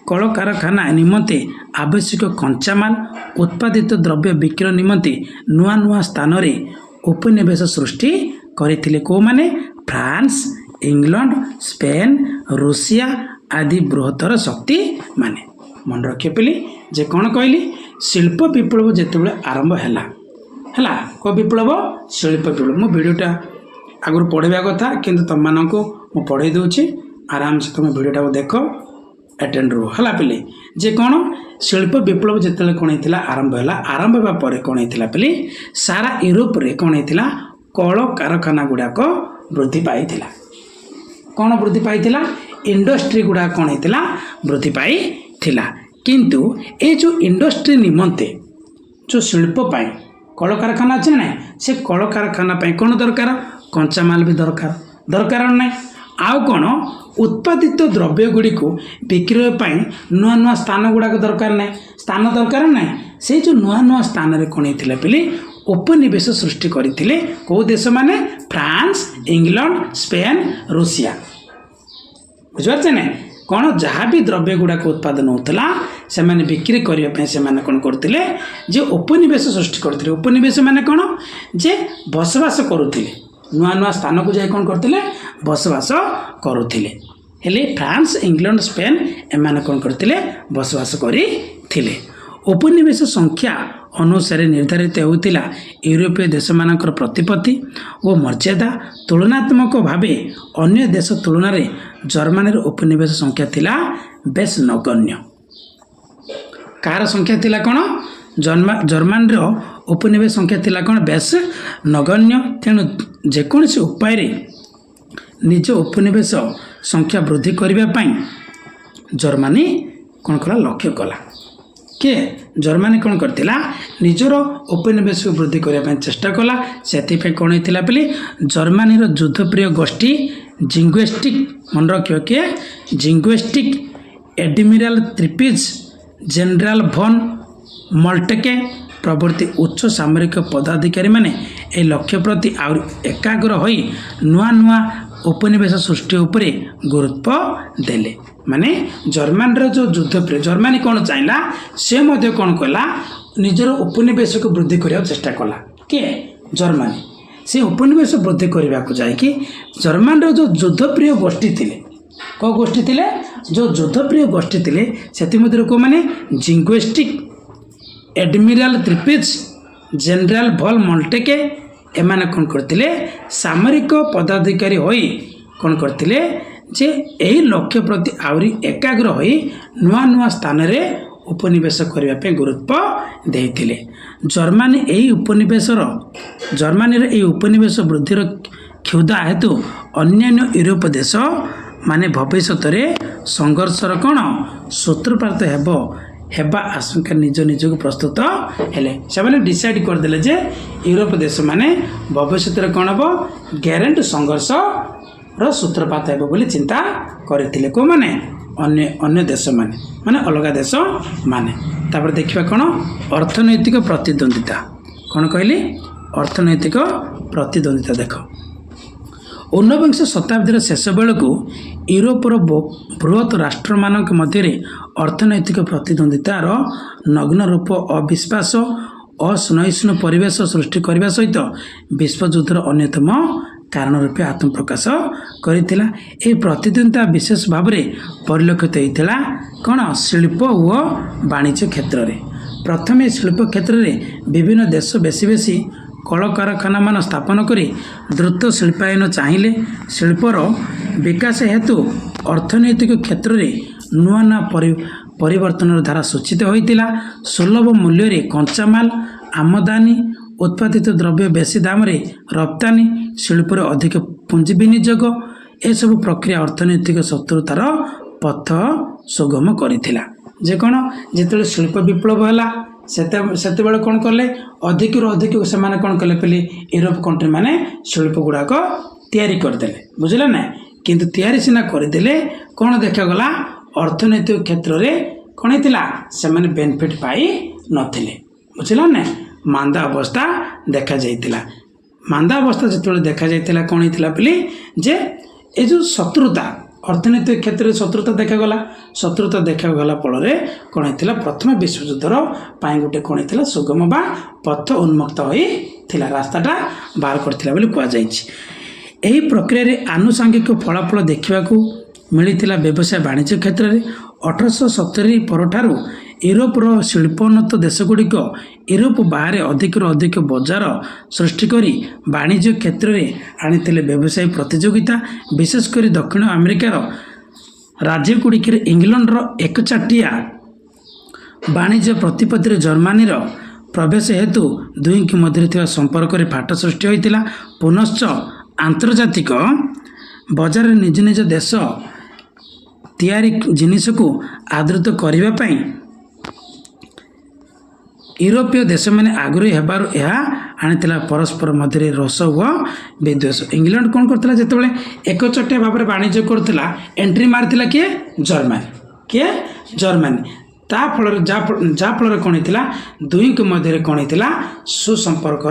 कल कारखाना निमंते आवश्यक कंचामाल उत्पादित द्रव्य विक्रय निमंते नुआ नुआ स्थान रे उपनिवेश सृष्टि करथिले। को माने फ्रांस इंग्लैंड स्पेन रूसिया आदि बृहत्तर शक्ति माने मन रखे पेली जे कौन कहली शिल्प विप्लव जिते आरंभ है को विप्लव शिल्प विप्लव। मो भिडियोटा आगुरी पढ़ाइबा कथा किंतु तुम मानक मु पढ़ाई दूची आराम से तुम भिडियोटा देख अटेंड रो है पे जे कौन शिल्प विप्लव जिते कौन होता आरंभ है आरंभ होगा पर कौन होता पे सारा यूरोप रे कौन होता कल कारखाना गुड़ाक वृद्धि पाई कौन वृद्धि पाई इंडस्ट्री गुड़ा कौन होता वृद्धि पाई किंतु ये जो इंडस्ट्री निमंते जो शिल्प पाई कल कारखाना अच्छे ना से कल कारखाना कौन दरकार कंचामाल भी दरकार ना आउ कौन उत्पादित द्रव्य गुड़ी को विक्रय नुआ नुआ स्थान गुड़ाक दरकार ना स्थान दरकार ना से जो नुआ नुआ स्थान रे कौन होता पे उपनिवेश सृष्टि करथिले को देश माने फ्रांस इंग्लैंड स्पेन रूसिया बुझे ना कौन जहाँ भी द्रव्य गुड़ाक उत्पादन होता से माने बिक्री करने से माने कौन करते जे उपनिवेश सृष्टि करते। उपनिवेश माने कौन जे बसवास करुले नुआ नुआ स्थान को जाए कौन करते बसवास करुले हेले फ्रांस इंग्लैंड स्पेन एमाने कौन करते बसवास करथिले। उपनिवेश संख्या अनुसार निर्धारित होता यूरोपीय देश मानकर प्रतिपत्ति और मर्यादा तुलनात्मक भाव अन्य देश तुलन में जर्मनी उपनिवेश संख्या थिला बेस नगण्य। कार संख्या थिला कौन जर्मनी उपनिवेश संख्या थिला कौन बेस नगण्य। तेणु जेकोसी उपाय निज उपनिवेश संख्या वृद्धि करने जर्मनी कौन कला लक्ष्य कला किए जर्मनी कौन करथिला निजर उपनिवेश को वृद्धि करने चेष्टा कला। से कौन होता पे जर्मनी युद्धप्रिय गोष्ठी जिंग्वेस्टिक मन रखियो किए जिंग्वेस्टिक एडमिरल त्रिपिज जनरल भन मल्टेके प्रभृति उच्च सामरिक पदाधिकारी माने ए लक्ष्य प्रति आउ एकाग्र होई नुआ नुआ उपनिवेश सृष्टि उपरे गुरुत्व देले। माने जर्मनी जो युद्धप्रिय जर्मनी कौन चाहिए से कौन कला निजर उपनिवेश को वृद्धि करने चेष्टा कला किए जर्मानी से उपनिवेश वृद्धि करने को जाकि जर्मान जो युद्धप्रिय गोष्ठी थिले कौ गोष्ठी थिले जो युद्धप्रिय गोष्ठी थिले से को माने जिंग्वेस्टिक एडमिराल त्रिपिज जनरल भल मल्टेके एमाने कौन करते सामरिक पदाधिकारी होई कौन करते जे यही लक्ष्य प्रति आहरी एकाग्र होई नुआ नुआ स्थान रे उपनिवेश करने गुरुत्व देते जर्मानी यही उपनिवेश वृद्धिर क्षुधा हेतु अन्यान्य यूरोप देश माने भविष्य में संघर्षर कौन सूत्रपात हेबा आशंका निज निजक प्रस्तुत हेले से डिसाइड करदे जे यूरोप देश माने भविष्य कौन हम ग्यारेंट संघर्ष सूत्रपात हेब बोली चिंता करथिले को माने अन्य देश माने अलग देश माने तापर देखिबा कौन अर्थनैतिक प्रतिद्वंदिता कौन कहली अर्थनैतिक प्रतिद्वंदिता देख 19 शताब्दीर शेष बेलू यूरोपर बृहत राष्ट्र मानक मध्य अर्थनैतिक प्रतिद्वंदितार नग्न रूप अविश्वास असहिष्णु परिवेश सृष्टि करने सहित विश्वयुद्धर अन्यतम कारण रूपे आत्मप्रकाश करिथिला। ए प्रतिद्वंदिता विशेष भाव में परिलक्षित होता कौन शिल्प और वाणिज्य क्षेत्र में प्रथम शिल्प क्षेत्र में विभिन्न देश बेसी बेसी कल कारखाना मान स्थापन करी द्रुत शिल्पायन चाहिए शिल्पर विकास हेतु अर्थनैतिक क्षेत्र में नुआ नुआ परिवर्तन धारा सूचित होता सुलभ मूल्य कंचामाल आमदानी उत्पादित द्रव्य बेसी दाम रे रप्तानी शिल्पर अधिक पुंजी विनियोग एसबू प्रक्रिया अर्थनैतिक शत्रुतार पथ सुगम करथिला जे कौन जिते शिल्प विप्लव है से कौन कले अधिक अधिक से कौन कले पे यूरोप कंट्री माने शिल्प गुड़ाक तैयारी करदे बुझे ना किंतु तैयारी सीना करदे कौन देखागला अर्थनैतिक क्षेत्र में कौन होता से बेनिफिट पाई नथिले बुझल ना मांदा अवस्था देखा जाइतिला मांदा अवस्था जो देखा जाइतिला कौन होता बोली जे ये जो शत्रुता अर्थनैतिक क्षेत्र में शत्रुता देखागला शत्रुता देखागला फल कौन होता प्रथम विश्वयुद्धर गोटे कौन होता सुगम बा पथ उन्मुक्त होता रास्ताटा बाहर करथिला बोली कहुई प्रक्रिया आनुषंगिक फलाफल देखा मिलता व्यवसाय वाणिज्य क्षेत्र में 1870 पर यूरोपर शिल्पोन्नत देशगुड़िक यूरोप बाहर अधिक अधिक बजार सृष्टि करी वाणिज्य क्षेत्र में आनी व्यवसाय प्रतियोगिता विशेषकर दक्षिण अमेरिकार राज्यगुड़िक इंग्लैंडर एकचाटिया वाणिज्य प्रतिपत्ति जर्मनी प्रवेश हेतु दुई मध्य संपर्क में फाट सृष्टि होता पुनश्च आंतर्जातिक बजार निज निज देश तैयारी जिनिस को आदृत करने यूरोपीय देश मैंने आग्रही हेबार आनी परस्पर मध्य रोष व विद्वेष इंग्लैंड कौन करता जिते एकचटिया भाव में वाणिज्य करुला एंट्री मारी किए जर्मनी ताफल जाफल कौन होता दुई मध्य कौन होता सुसंपर्क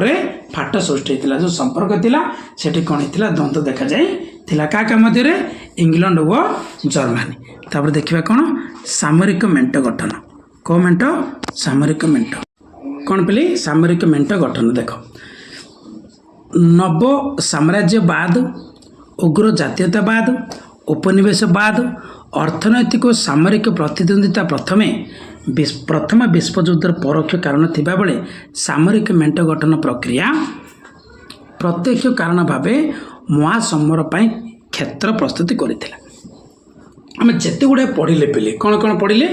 फाट सृष्टि होता जो संपर्क थिला सेठी कौन होता द्वंद्व देखा जाइला क्या मध्य इंग्लैंड व जर्मनी तापर देखा कौन सामरिक मेंट गठन कौ मेंट सामरिक मेंट कौन पे सामरिक मेंट गठन देख नव साम्राज्यवाद उग्र जातीयतावाद उपनिवेशवाद अर्थनैतिक और सामरिक प्रतिद्वंदिता प्रथम विश्वयुद्धर परोक्ष कारण थिबा बेले सामरिक मेंट गठन प्रक्रिया प्रत्यक्ष कारण भाव महासमर पर क्षेत्र प्रस्तुति करथिला आम जिते गुड़ाए पढ़ले पे कौन कौन पढ़ले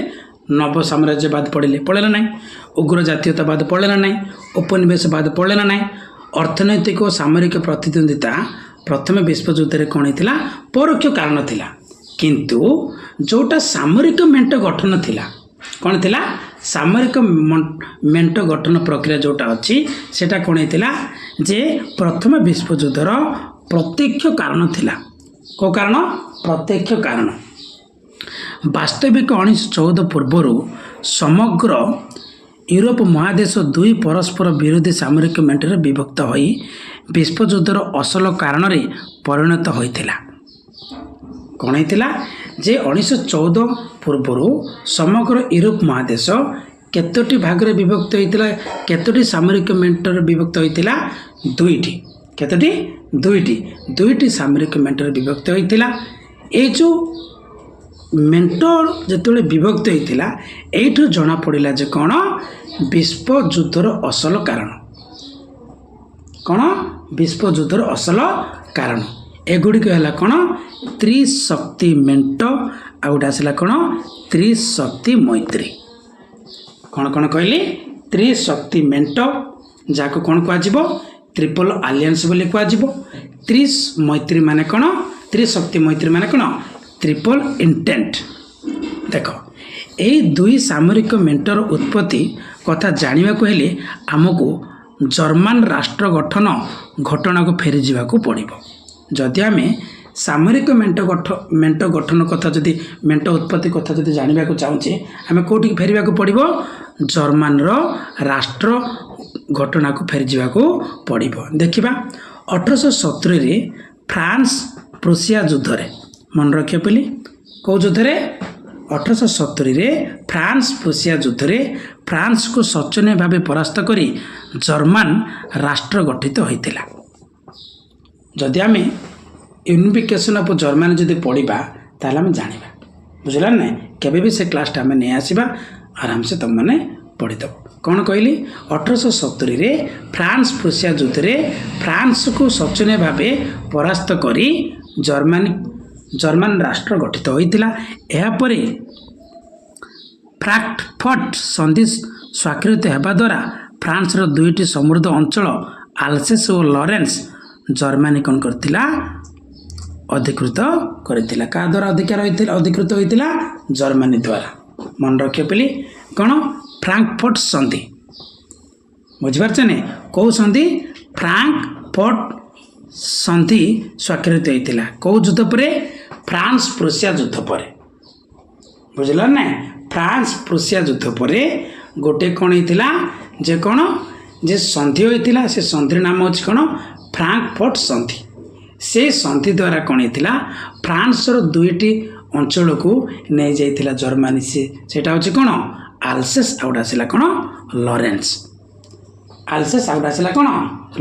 नव साम्राज्यवाद पढ़ले ना उग्र जातीयतावाद पढ़ले ना उपनिवेशवाद पढ़ले ना अर्थनैतिक और सामरिक प्रतिद्वंदिता प्रथम विश्वयुद्ध कौन होता परोक्ष कारण थिला किंतु जोटा सामरिक मेंट गठन थिला कौन थिला सामरिक मेंट गठन प्रक्रिया जोटा अच्छी सेटा कौन होता जे प्रथम विश्वयुद्धर प्रत्यक्ष कारण थिला को कारण प्रत्यक्ष कारण वास्तविक 1914 पूर्वर समग्र यूरोप महादेश दुई परस्पर विरोधी सामरिक मेंटर विभक्त होई विश्वयुद्धर असल कारण रे परिणत होइथिला कौन होता जे 1914 पूर्वर समग्र यूरोप महादेश केतोटी भागरे विभक्त होइतिला केतोटी सामरिक मेंटर विभक्त होइतिला दुईटी केतोटी दुईटी सामरिक मेंटर विभक्त होइतिला ए जो मेंटर जेतेबेले विभक्त होइतिला एठु जणा पड़िला जे कोन विश्व युद्धर असल कारण कोन विश्व युद्धर असल कारण एगुड़ी है कौन त्रिशक्ति मेंट आउटा आसला कौन त्रिशक्ति मैत्री कौन कौन कहली त्रिशक्ति मेंट जहाँ कौन कह ट्रिपल आलियंस बोली कह त्रिश मैत्री माने कौन त्रिशक्ति मैत्री माने कौन ट्रिपल इंटेंट देख यही दुई सामरिक मेंटर उत्पत्ति कथा जानवा को हेले आमको जर्मान राष्ट्र गठन घटना को फेरी जावाक पड़ो जदि आम सामरिक मेंट गठन कथा जदि मेंट उत्पत्ति कथा जदि जानवा को चाहूचे आम कौटी फेरवा को पड़ो जर्मान राष्ट्र घटना को फेरी जावाक पड़ो देखा 1870 फ्रांस प्रुसिया युद्ध मन रखिए पहले कौ युद्ध 1870 फ्रांस प्रुसिया युद्ध फ्रांस को शोचनीय भाव परास्त करी जर्मान राष्ट्र गठित होता जदि आम यूनिफिकेशन ऑफ जर्मनी जदि पढ़ा ताल आम जाना बुझल ना केबे भी से क्लास आम नहीं आसवा आराम से तुम मैंने पढ़ीदेव कौन कहली 1870 फ्रांस प्रुसिया युद्ध फ्रांस को शोचनीय भाव परास्त करी जर्मन राष्ट्र गठित होता यापर फ्रैंकफर्ट संधि स्वाक्षरित होगा द्वारा फ्रांस दुईटी समृद्ध अंचल आल्सेस और लॉरेंस जर्मनी कौन करथिला अधिकृत करथिला का द्वारा अधिकृत होइतिला जर्मनी द्वारा मन रखिए पहले कौन फ्रैंकफर्ट संधि बुझिपारछे ने कौ संधि फ्रैंकफर्ट संधि स्वाक्षरित होइतिला कौ युद्ध पर फ्रांस प्रुसिया युद्ध पर बुझल ना फ्रांस प्रुसिया युद्ध पर गोटे कौन होइतिला जे कौन जे संधि होइतिला से संधि नाम अछि कौन फ्रैंकफर्ट संधि से संधि द्वारा कौन होइतिला फ्रांस रो दुईटी अंचल को नहीं जाइतिला जर्मनी सेटा होछि कौन आल्सेस आउटा आसिला कौन लॉरेंस आल्सेस आउटा आसिला कौन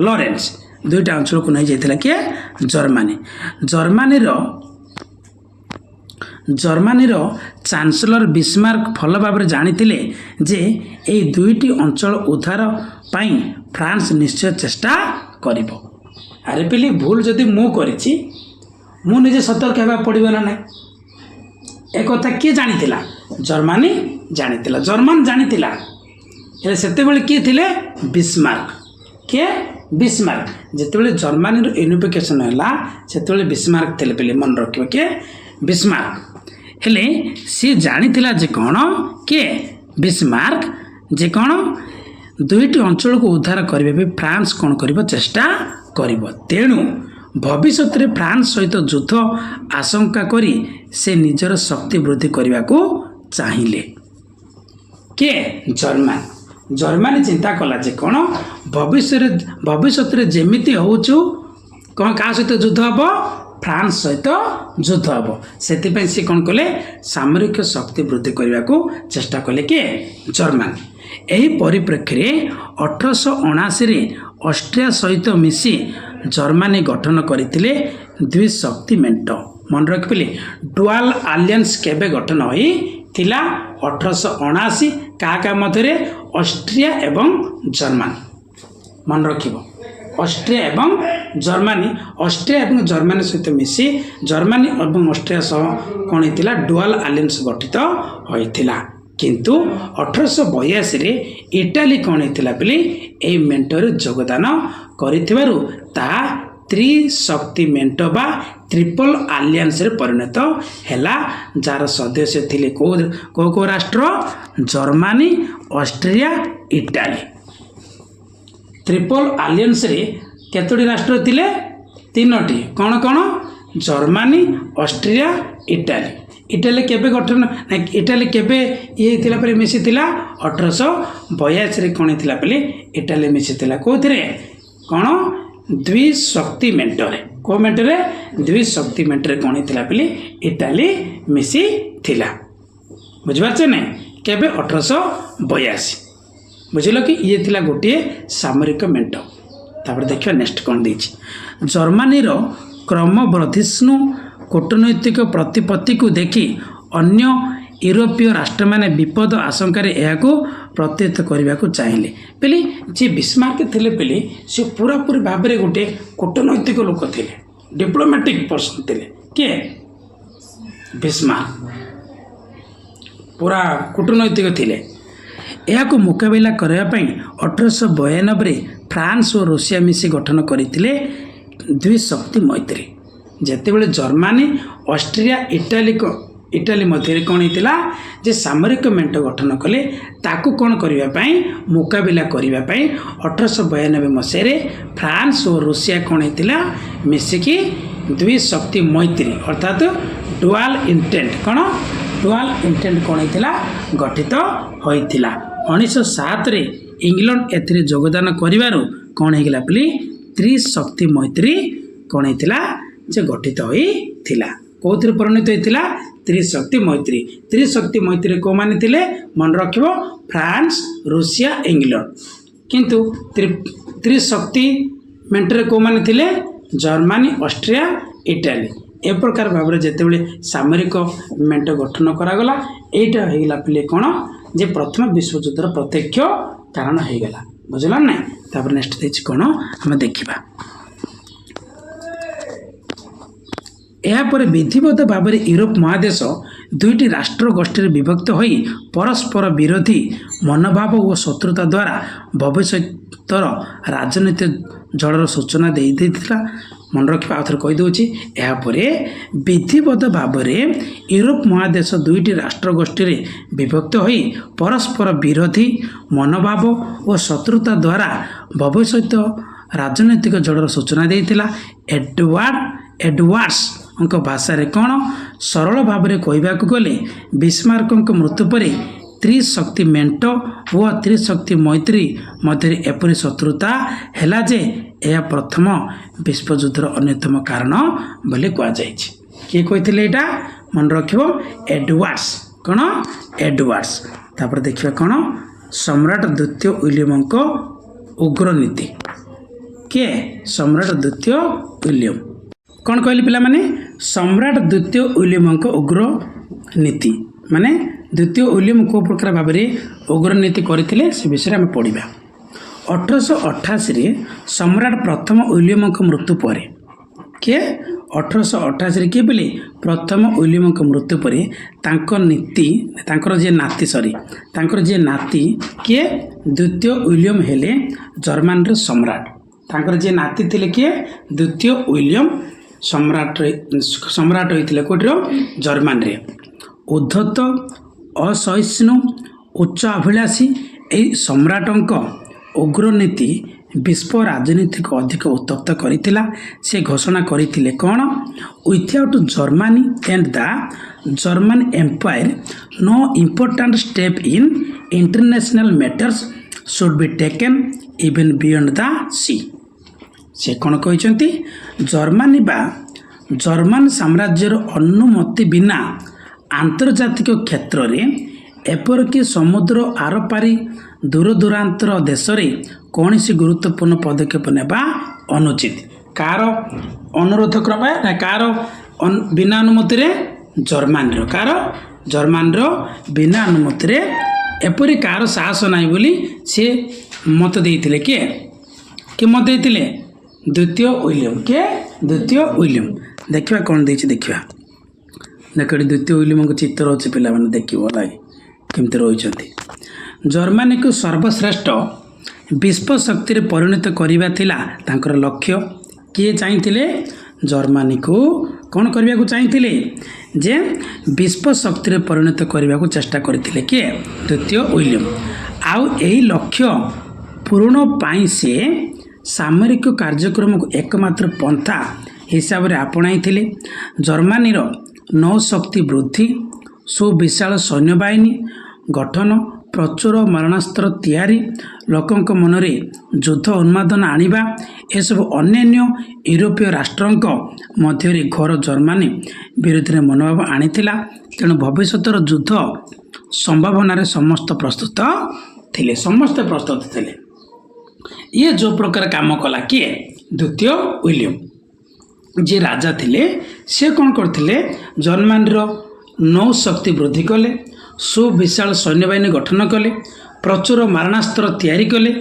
लॉरेंस दुईटा अंचल को नहीं जाइतिला के जर्मनी रो चांसलर बिस्मार्क भल भाव जानिथिले जे ए दुईटी अंचल उद्धार पाई फ्रांस निश्चय चेष्टा करिवो अरे पिली भूल जदि मु करिछि मु निजे सतर्क हेबा पड़िबो ना ए कथा किए जानिथिला जर्मनी जानिथिला जर्मन जानिथिला हेले सेते बेले किए थिले बिस्मार्क के बिस्मार्क जेतेबेले जर्मनी रो यूनिफिकेशन हैला सेतेबेले बिस्मार्क थिले पिली मन रखिबो के बिस्मार्क हेले सी जानिथिला जे कौन के बिस्मार्क जे कौन दुईटी अंचल को उद्धार करबे फ्रांस कौन करिवो चेष्टा करिवो तेणु भविष्य में फ्रांस सहित युद्ध आशंका करी से निजर शक्ति वृद्धि करने को चाहिए के जर्मनी चिंता कला जे कौन भविष्य जेमिति होचु कौन क्या सहित युद्ध हम फ्रांस सहित युद्ध हम से सी कौन कले सामरिक शक्ति वृद्धि करने को चेष्टा कले के जर्मनी यही परिप्रेक्षी 1879 ऑस्ट्रिया सहित मिसी जर्मनी गठन करथिले द्विशक्ति मेंट मन रखिले डुआल आलियंस केबे गठन होई थिला 1879 का मध्य ऑस्ट्रिया एवं जर्मनी मन रखिबो ऑस्ट्रिया एवं जर्मनी सहित मिसी जर्मनी एवं ऑस्ट्रिया सह कौन होता डुआल आलियंस गठित होइथिला किंतु 1882 इटाली कौन होता बोली ए मेंटर योगदान करिथिबारु ता त्रिशक्ति मेंट बा ट्रिपल आलियंस रे परिणत हैला जार सदस्य थिले को राष्ट्र Germany Austria Italy triple alliance रे केतोटी राष्ट्र थिले तीनोटी कौन कौन जर्मनी ऑस्ट्रिया इटाली इटाली केबे गठन इटाली केबे ये थिला परे मिसी थिला 1882 रे कोन थिला पले इटाली मिसी थिला कोथरे कोन द्विशक्ति मेंटर को मेंटर द्विशक्ति मेंटर कोन थिला पले इटाली मिसी थिला बुझबाछ ने केबे 1882 बुझिल कि ये थिला गोटे सामरिक मेंट। तापर देखिए नेक्स्ट कौन देछि जर्मनी रो क्रमवर्धिष्णु कूटनैतिक प्रतिपत्ति को देखि अन्य यूरोपीय राष्ट्र माने विपद आशंकार यह प्रत्युत करने को चाहिए पहले जी बिस्मार्क थे पहले सी पूरापूरी भाव में गोटे कूटनैतिक लोक थे डिप्लोमेटिक पर्सन थे किए बिस्मार्क पूरा कूटनैतिक थे यह मुकाबला करने 1892 फ्रांस और रूसिया मिसी गठन करते द्विशक्ति मैत्री जितेबाला जर्मनी ऑस्ट्रिया इटाली मध्य कौन होता जे सामरिक मेंट गठन कले ताकू कौन करने मुकाबला करने 1892 मसीह फ्रांस और रूसिया कौन होता मिसिकी द्विशक्ति मैत्री अर्थात डुआल इंटेंट कौन डुआल इंटेंट कौन होता गठित होता 1907 इंग्लैंड एथिरे योगदान करिवारु कौन होगा बोली त्रिशक्ति मैत्री कौन होता जे गठित होता कौन परिणत होता त्रिशक्ति मैत्री को माने थिले मन रखिबो फ्रांस रूसिया इंग्लैंड किंतु त्रिशक्ति मेंटरे को माने थिले जर्मनी ऑस्ट्रिया इटाली ए प्रकार भाव में जितेबाला सामरिक मेंट गठन करागला एटा होगा पिले कौन जे प्रथम विश्वयुद्धर प्रत्यक्ष कारण होगा बुझल ना तापर नेक्स्ट देछि कौन हम देखिबा यापर विधिवत भाव में यूरोप महादेश दुईटी राष्ट्र गोष्ठी विभक्त होई परस्पर विरोधी मनोभाव और शत्रुता द्वारा भविष्यर राजनीतिक जड़र सूचना दे मन रखा आउथर कहीदे यापर विधिवत भाव में यूरोप महादेश दुईटी राष्ट्र गोष्ठी विभक्त होई परस्पर विरोधी मनोभाव और शत्रुता द्वारा भविष्य राजनीतिक जड़र सूचना देता एडवर्ड्स भाषा कौन सरल भाव में कहवाक गले बिस्मार्क मृत्यु पर त्रिशक्ति मेंट व त्रिशक्ति मैत्री मध्य एपरी शत्रुता है जे यह प्रथम विश्वयुद्धर अन्यतम कारण बोली कहुई किए कही मन रखिबो एडवर्ड्स कौन एडवर्ड्स तापर देखिए कौन सम्राट द्वितीय विलियम को उग्र नीति किए सम्राट द्वितीय विलियम कौन कहली पिला माने सम्राट द्वितीय विलियम को उग्र नीति माने द्वितीय विलियम को प्रकार भाव में उग्र नीति करथिले से विषय में पढ़ा 1888 सम्राट प्रथम विलियम को मृत्यु पर किए 1888 किए बोले प्रथम विलियम को मृत्यु पर नीति तांकर जे नाती जे नाती किए द्वितीय विलियम हेले जर्मन रे सम्राट तांकर जे नाती थिले किए द्वितीय विलियम सम्राट होते कोटर जर्मन रे उद्धत असहिष्णु उच्च अभिलाषी यही सम्राटों उग्र नीति विश्व राजनीति को अधिक उत्तप्त करिथिला से घोषणा करथिले कौन without Germany and the German empire no important step in international matters should be taken even beyond the sea से कौन कहते जर्मनी बा जर्मन साम्राज्यर अनुमति बिना आंतर्जातिक क्षेत्र में एपरक समुद्र आरपारी दूर दूरांतर देश में कौन सी गुरुत्वपूर्ण पदक्षेप नेबा अनुचित कार अनुरोध करबा ना कार बिना अनुमति रे जर्मन बिना अनुमति रे एपरी कार साहस नहीं बोली सी मत देइथिले कि मत देइथिले द्वितीय विलियम देखा कौन देखा देख द्वितीय विलियम को चित्र अच्छे पिला मैंने देखिए लगे केमती रही जर्मनी को सर्वश्रेष्ठ विश्व शक्ति परिणत करवा तांकर लक्ष्य किए चाहिए जर्मनी को कौन करने को चाहिए जे विश्व शक्ति परिणत करने को चेष्टा करते किए द्वितीय विलियम आउ यही लक्ष्य पूर्ण पाई से सामरिक कार्यक्रम को एकमात्र पंथा हिसाब से आपणाई जर्मनी नौशक्ति वृद्धि सुविशाल सैन्यबाहिनी गठन प्रचुर मारणास्त्र तैयारी लोकों मनरे युद्ध उन्मादन आनिबा एसबू अन्य यूरोपीय राष्ट्रों मध्य घोर जर्मनी विरोध में मनोभाव आनी तेणु भविष्यर युद्ध संभावना समस्त प्रस्तुत थिले समस्ते प्रस्तुत थिले ये जो प्रकार काम कला किए द्वितीय विलियम जे राजा थिले से कौन करथिले जर्मनी नौ शक्ति वृद्धि कले सुविशाल सैन्यबाहिनी गठन कले प्रचुर मारणास्त्र तैयारी कले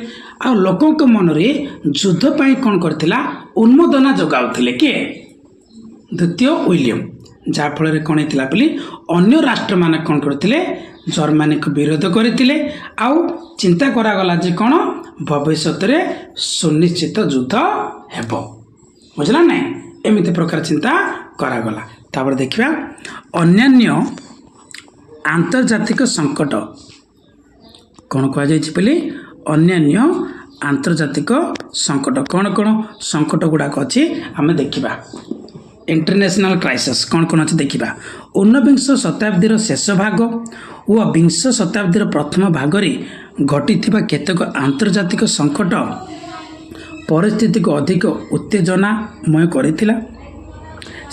आ लोकों के मन में युद्ध पाई कौन करथिला उन्मोदना जगाउथिले के द्वितीय विलियम जाफल कौन होता बोली अन्य राष्ट्र माने कौन करथिले जर्मनी को विरोध करथिले आउ चिंता करागला जे कौन भविष्य रे सुनिश्चित युद्ध हेबो बुझला नहीं एमिति प्रकार चिंता करागला तापर देखिबा अन्यान्य आंतर्जातिक संकट कौन कह जाय बोली अन्यान्य आंतर्जातिक संकट कौन कौन संकट गुड़ाक अच्छी आम देखा इंटरनेशनल क्राइसिस कौन कौन अच्छे देखा ऊनविंश शताब्दीर शेष भाग और विंश शताब्दीर प्रथम भाग में घटी केतक आंतर्जातिक संकट परिस्थिति को अधिक उत्तेजनामय करथिला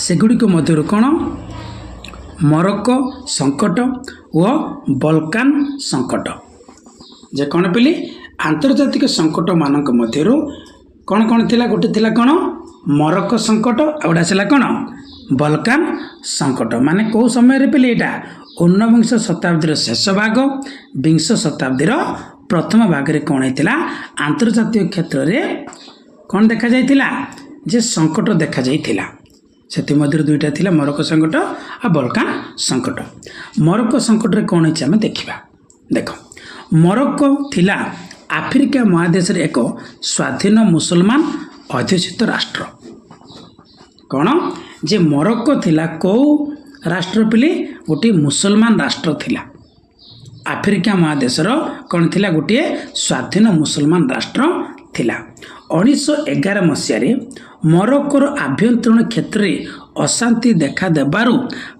सेगुड़िक मध्य कौन मोरक्को संकट और बल्कान संकट जे कौन पिली आंतर्जातिक संकट मानक मध्यरु कौन कौन थिला गोटे थिला कौन मोरक्को संकट आउडा छिला कौन बल्कान संकट माने को समय रे पिली एटा ऊनविंश शताब्दीर शेष भाग विंश शताब्दीर प्रथम भाग रे कौन हेतिला आंतर्जातिक क्षेत्र रे कौन देखा जाइतिला जे संकट देखा जाइतिला सेति मध्य दुईटा थिला मोरक्को संकट आ बल्कान संकट मोरक्को संकट रे कौन हेछि हम देखिबा देखो मोरक्को थिला आफ्रिका महादेश रे एक स्वाधीन मुसलमान अध्युषित राष्ट्र कौन जे मोरक्को थिला को राष्ट्र पिली गोटे मुसलमान राष्ट्र थिला आफ्रिका महादेश कौन थिला गोटे स्वाधीन मुसलमान राष्ट्र थिला 1911 मसीह मोरक्कोर आभ्यंतरण क्षेत्र में अशांति देखा देबारु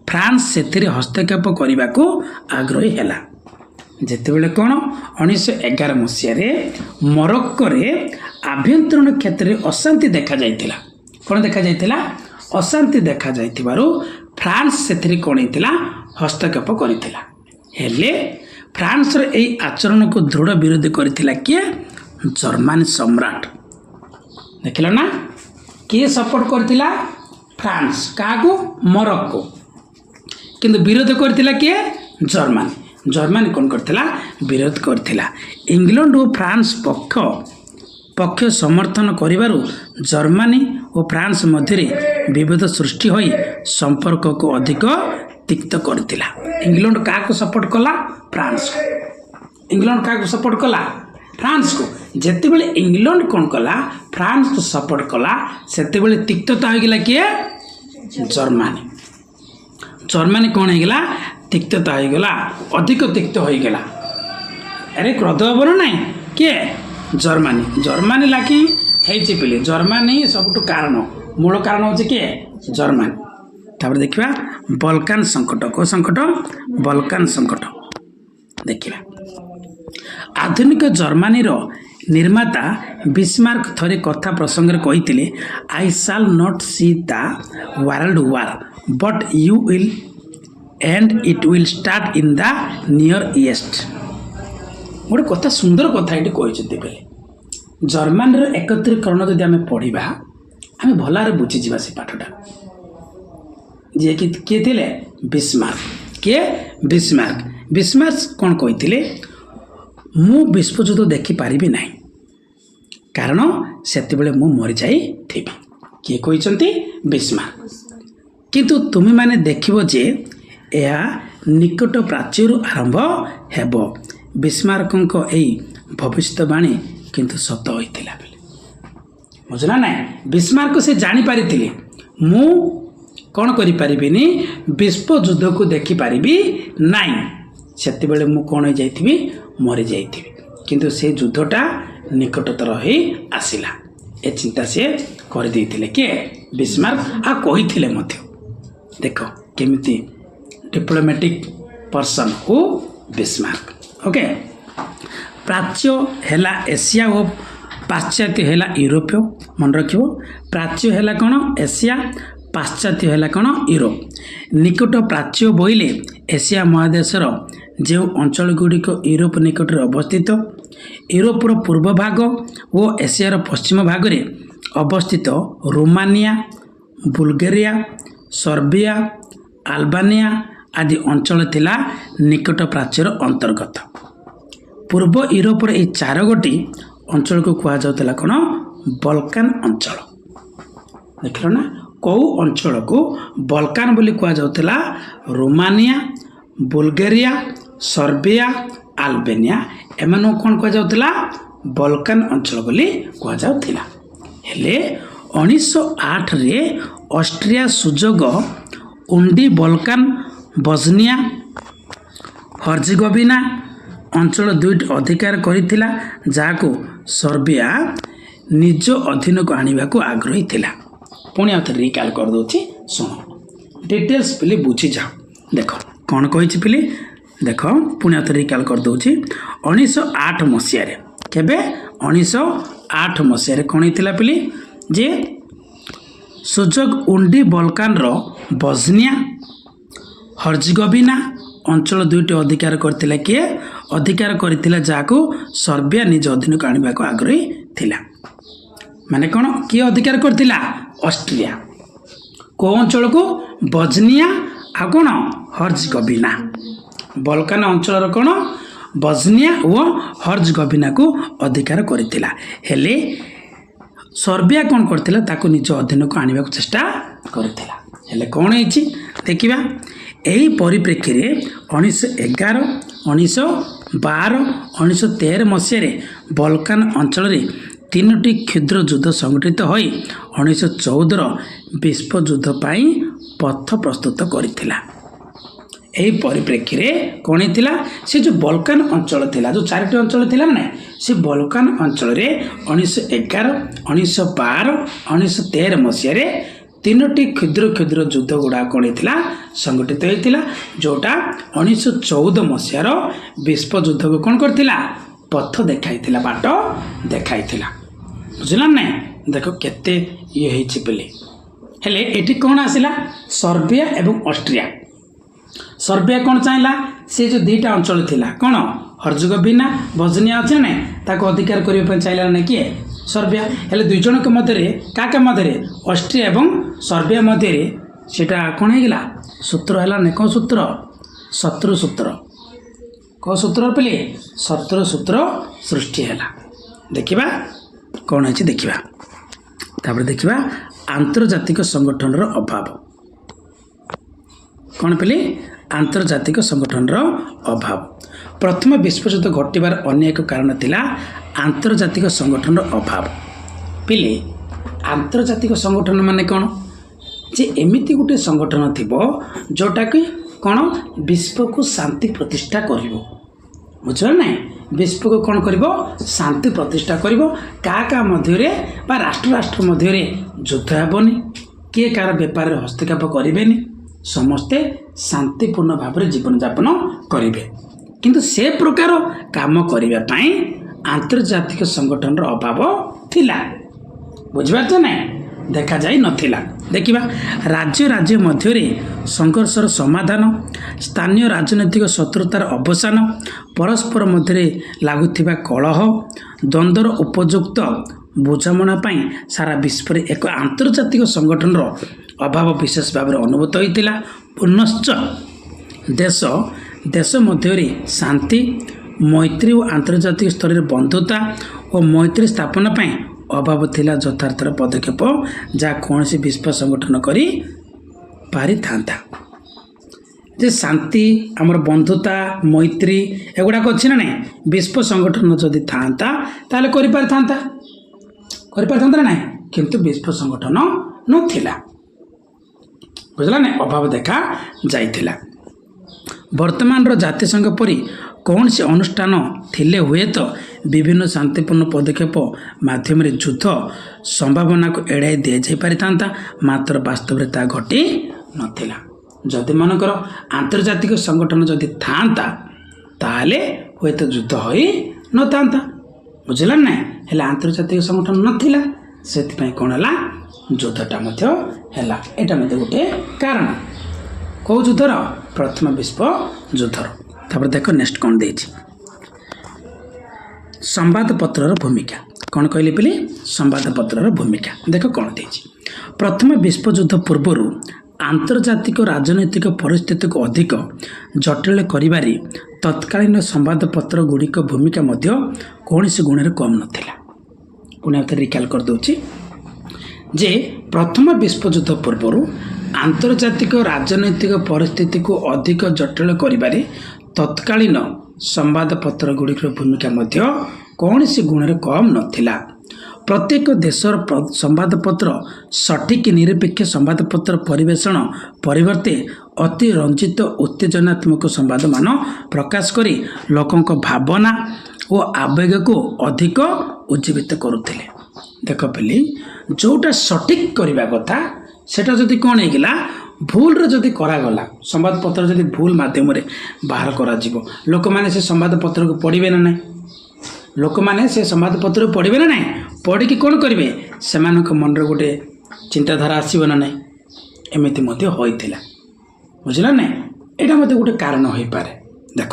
फ्रांस से हस्तक्षेप करने को आग्रही है जितेबले कौन 1911 मसीह मोरक्को रे आभ्यंतरण क्षेत्र में अशांति देखा जाइतिला कौन देखा जाइतिला अशांति देखा जाइतिबारु फ्रांस से कौन होता हस्तक्षेप करथिला हेले फ्रांस रे एई आचरण को दृढ़ विरोध करथिला किए जर्मन सम्राट देखिल ना किए सपोर्ट करथिला फ्रांस काको मोरक्को किंतु विरोध करथिला किए जर्मनी कौन करथिला विरोध करथिला इंग्लैंड और फ्रांस पक्ष समर्थन करिबारु जर्मनी और फ्रांस मध्य विभेद सृष्टि होई संपर्क को अधिक तिक्त करथिला इंग्लैंड काको सपोर्ट कला फ्रांस को इंग्लैंड काको सपोर्ट कला फ्रांस को जेते बेले इंग्लैंड कौन कला फ्रांस को सपोर्ट कला सेते बेले तिक्तता हो गला किए जर्मनी कौन हो गला तिक्तता हो गला अधिक तिक्त हो गला अरे क्रोध हबर ना किए जर्मनी लागी हेछि पिले जर्मनी सबटु कारण मूल कारण होछि किए जर्मनी तापर देखिबा बल्कान संकट को संकट बल्कान संकट देखिबा आधुनिक जर्मनी निर्माता बिस्मार्क थरे कथा प्रसंग रे कहितिले I shall not see the world war but you will and it will start in the near east गोटे कथा सुंदर कथा ये कहते जर्मनी एकत्रीकरण जदि आम पढ़ा आम भलारे बुझीजा से पाठटा जे कि किए थे बिस्मार्क किए बिस्मार्क कौन कहते मु विश्वयुद्ध देखिपारि ना कारण से मु मरी जाई किए कहते बिस्मार्क किंतु तुम्हें माने देखिबो जे यह निकट प्राच्य आरंभ हेबो बिस्मार्क भविष्यवाणी किंतु सत होइतिला बुझला ना बिस्मार्क से जानी पारिथिले मु कौन करि परिबिनी विश्व युद्ध को देखि पारिबी नाई सेति बेले मु कौन हो जाइथिबी मरि जाइथिबी किंतु से युद्धटा निकटतर ही आसिला ए चिंता से कर देइथिले के बिस्मार्क आ कहिथिले मध्य देखो केमिति diplomatic person who Bismarck okay प्राच्य हेला एशिया और पाश्चात्य हेला यूरोपीय मन रखिबो प्राच्य हेला कौन एशिया पाश्चात्य हेला कौन यूरोप निकट प्राच्य बोइले एशिया महादेशर जो अंचलगुड़िक यूरोप निकटରେ अवस्थित यूरोपर पूर्व भाग और एशियार पश्चिम भाग में अवस्थित रोमानिया बुल्गेरिया सर्बिया आल्बानिया आदि अंचल थिला निकट प्राच्यर अंतर्गत। पूर्व यूरोपर ये 4 गोटी अंचल को कह जाउतला कोन बल्कान अंचल। देखिल ना कौ अंचल को बल्कान बोली कह जाउतला रोमानिया बुल्गेरिया सर्बिया आल्बानिया एमानो कोन कह जाउतला बल्कान अंचल बोली कह जाउतला। हेले 1908 रे ऑस्ट्रिया सुजोग उंडी बल्कान बस्निया हर्जेगोविना अंचल 2टी अधिकार करिथिला जाको सर्बिया निज अधीन को आनिबा को आग्रही थिला। पुणी आउ रिकॉल कर दोछि सुनो डिटेल्स पिले बुझी जाओ। देखो कौन कहिछि पिले देखो पुणी आउ रिकॉल कर दोछि 1908 मसिया रे केबे 1908 मसिया रे कोन हिथिला पिले जे सुजोग उंडी बल्कान रो बस्निया हर्जेगोविना अंचल 2टी अधिकार करथिला किए अधिकार करथिला जाको सर्बिया निज अधीन को आनिबा को आग्रही थिला। माने कोन किए अधिकार करथिला ऑस्ट्रिया को अंचल को बस्निया आ कोन हर्जेगोविना बल्कान अंचल कोन बस्निया और हर्जेगोविना को अधिकार करथिला। हेले सर्बिया कौन करथिला ताको निज अधीन को आनिबा को चेष्टा करथिला। हेले कौन हेछि देखिबा एही परिप्रेक्षी रे 1911 1912 1913 मसिया रे बल्कान अंचल रे 3टी क्षुद्र युद्ध संगठित होई 1914 विश्व युद्ध पाई पथ प्रस्तुत करथिला। एही परिप्रेक्षी रे कोन हेतिला से जो बल्कान अंचल थिला जो 4टी अंचल थिला ना से बल्कान अंचल रे 1911 1912 1913 मसिया रे 3टी क्षुद्र क्षुद्र युद्ध गुड़ा कौन होता संगठित होता जोटा 1914 मसीहार विश्व युद्ध को कौन करथिला पथ देखाई बाट देखाई बुझला ना। देख केते ये हेछि पेले हेले एठी कौन आसिला सर्बिया एवं ऑस्ट्रिया। सर्बिया कौन चाहिला से जो 2टा अंचल थिला कौन हर्जेगोविना बस्निया अच्छे ना ताको अधिकार करने चाहिए ना किए सर्बिया। हेले 2 जन के मध्य क्या मध्य ऑस्ट्रिया एवं सर्बिया मध्य सेटा कौन होगा सूत्र है ना कौन सूत्र शत्रु सूत्र कौ सूत्र पे शत्रु सूत्र सृष्टि है। देखा कौन है देखा तापर देखा आंतर्जातिक संगठन अभाव कौन पे आंतर्जातिक संगठन अभाव। प्रथम विश्वयुद्ध घटवार अन्य एक कारण थिला आंतर्जातिक संगठन अभाव। पिले आंतर्जातिक संगठन माने कौन जे एमिति गोटे संगठन थिबो जोटा कि कौन विश्व को शांति प्रतिष्ठा करिवो बुझल ना विश्व को कौन करिवो शांति प्रतिष्ठा करिवो का मध्य रे बा राष्ट्र राष्ट्र मध्य रे युद्ध हेबोनी किए कार व्यापार हस्तक्षेप करेनि समस्ते शांतिपूर्ण भाव में जीवन यापन करेंगे किंतु से प्रकार काम करने आंतर्जातिक संगठन अभाव थिला बुझिपारछ ना देखा जाई नथिला। देखिबा राज्य राज्य मध्य संघर्षर समाधान स्थानीय राजनैतिक शत्रुतार अवसान परस्पर मध्य लागुथिबा कलह द्वंद्वर उपयुक्त बुझामणा सारा विश्व में एक आंतर्जातिक संगठन अभाव विशेष भाव में अनुभूत होता। पुनश्च देश देश मध्य शांति मैत्री और आंतर्जातिक स्तर में बंधुता और मैत्री स्थापना अभाव थिला यथार्थर पदक्षेप जहाँ कौन सी विश्व संगठन करी पारि था जे शांति आमर बंधुता मैत्री एगुड़ाक अच्छी ना नहीं विश्व संगठन जदि था ताले करि पारथांता ना किंतु विश्व संगठन नथिला बुझला ना अभाव देखा जाइथिला। वर्तमान जातिसंघ परी कौन से अनुष्ठान थिले हुए तो विभिन्न शांतिपूर्ण पदक्षेप माध्यम युद्ध संभावना को एड़ाई दि जाई पारिथांता मात्र वास्तव में ता घटी नथिला। जदि मनकर आंतर्जातिक संगठन जदि थांता ताले हुए तो युद्ध होई न थांता बुझला ना हेले आंतर्जातिक संगठन नथिला सेति पई कोन हला युद्धटा मध्य हला एटा मध्य गोटे कारण କେଉଁ ଯୁଦ୍ଧର? ପ୍ରଥମ ବିଶ୍ୱ ଯୁଦ୍ଧର। ତାପରେ ଦେଖ ନେକ୍ସଟ କ'ଣ ଦେଇଛି, ସମ୍ବାଦପତ୍ରର ଭୂମିକା। କ'ଣ କହିଲେ ପିଲେ? ସମ୍ବାଦପତ୍ରର ଭୂମିକା। ଦେଖ କ'ଣ ଦେଇଛି, ପ୍ରଥମ ବିଶ୍ୱଯୁଦ୍ଧ ପୂର୍ବରୁ ଆନ୍ତର୍ଜାତିକ ରାଜନୈତିକ ପରିସ୍ଥିତିକୁ ଅଧିକ ଜଟିଳ କରିବାରେ ତତ୍କାଳୀନ ସମ୍ବାଦପତ୍ର ଗୁଡ଼ିକ ଭୂମିକା ମଧ୍ୟ କୌଣସି ଗୁଣରେ କମ୍ ନଥିଲା। ପୁଣି ଆଉ ଥରେ ରିକାଲ୍ କରିଦେଉଛି ଯେ ପ୍ରଥମ ବିଶ୍ୱଯୁଦ୍ଧ ପୂର୍ବରୁ ଆନ୍ତର୍ଜାତିକ ରାଜନୈତିକ ପରିସ୍ଥିତିକୁ ଅଧିକ ଜଟିଳ କରିବାରେ ତତ୍କାଳୀନ ସମ୍ବାଦପତ୍ର ଗୁଡ଼ିକର ଭୂମିକା ମଧ୍ୟ କୌଣସି ଗୁଣରେ କମ୍ ନଥିଲା। ପ୍ରତ୍ୟେକ ଦେଶର ସମ୍ବାଦପତ୍ର ସଠିକ୍ ନିରପେକ୍ଷ ସମ୍ବାଦପତ୍ର ପରିବେଷଣ ପରିବର୍ତ୍ତେ ଅତି ରଞ୍ଜିତ ଉତ୍ତେଜନାତ୍ମକ ସମ୍ବାଦମାନ ପ୍ରକାଶ କରି ଲୋକଙ୍କ ଭାବନା ଓ ଆବେଗକୁ ଅଧିକ ଉଜ୍ଜୀବିତ କରୁଥିଲେ। ଦେଖ ପିଲି, ଯେଉଁଟା ସଠିକ୍ କରିବା କଥା ସେଟା ଯଦି କ'ଣ ହେଇଗଲା, ଭୁଲରେ ଯଦି କରାଗଲା, ସମ୍ବାଦପତ୍ର ଯଦି ଭୁଲ ମାଧ୍ୟମରେ ବାହାର କରାଯିବ, ଲୋକମାନେ ସେ ସମ୍ବାଦପତ୍ରକୁ ପଢ଼ିବେ ନା ନାହିଁ? ଲୋକମାନେ ସେ ସମ୍ବାଦପତ୍ରକୁ ପଢ଼ିବେ ନା ନାହିଁ? ପଢ଼ିକି କ'ଣ କରିବେ? ସେମାନଙ୍କ ମନରେ ଗୋଟେ ଚିନ୍ତାଧାରା ଆସିବ ନା ନାହିଁ? ଏମିତି ମଧ୍ୟ ହୋଇଥିଲା, ବୁଝିଲ ନାହିଁ? ଏଇଟା ମଧ୍ୟ ଗୋଟେ କାରଣ ହୋଇପାରେ। ଦେଖ,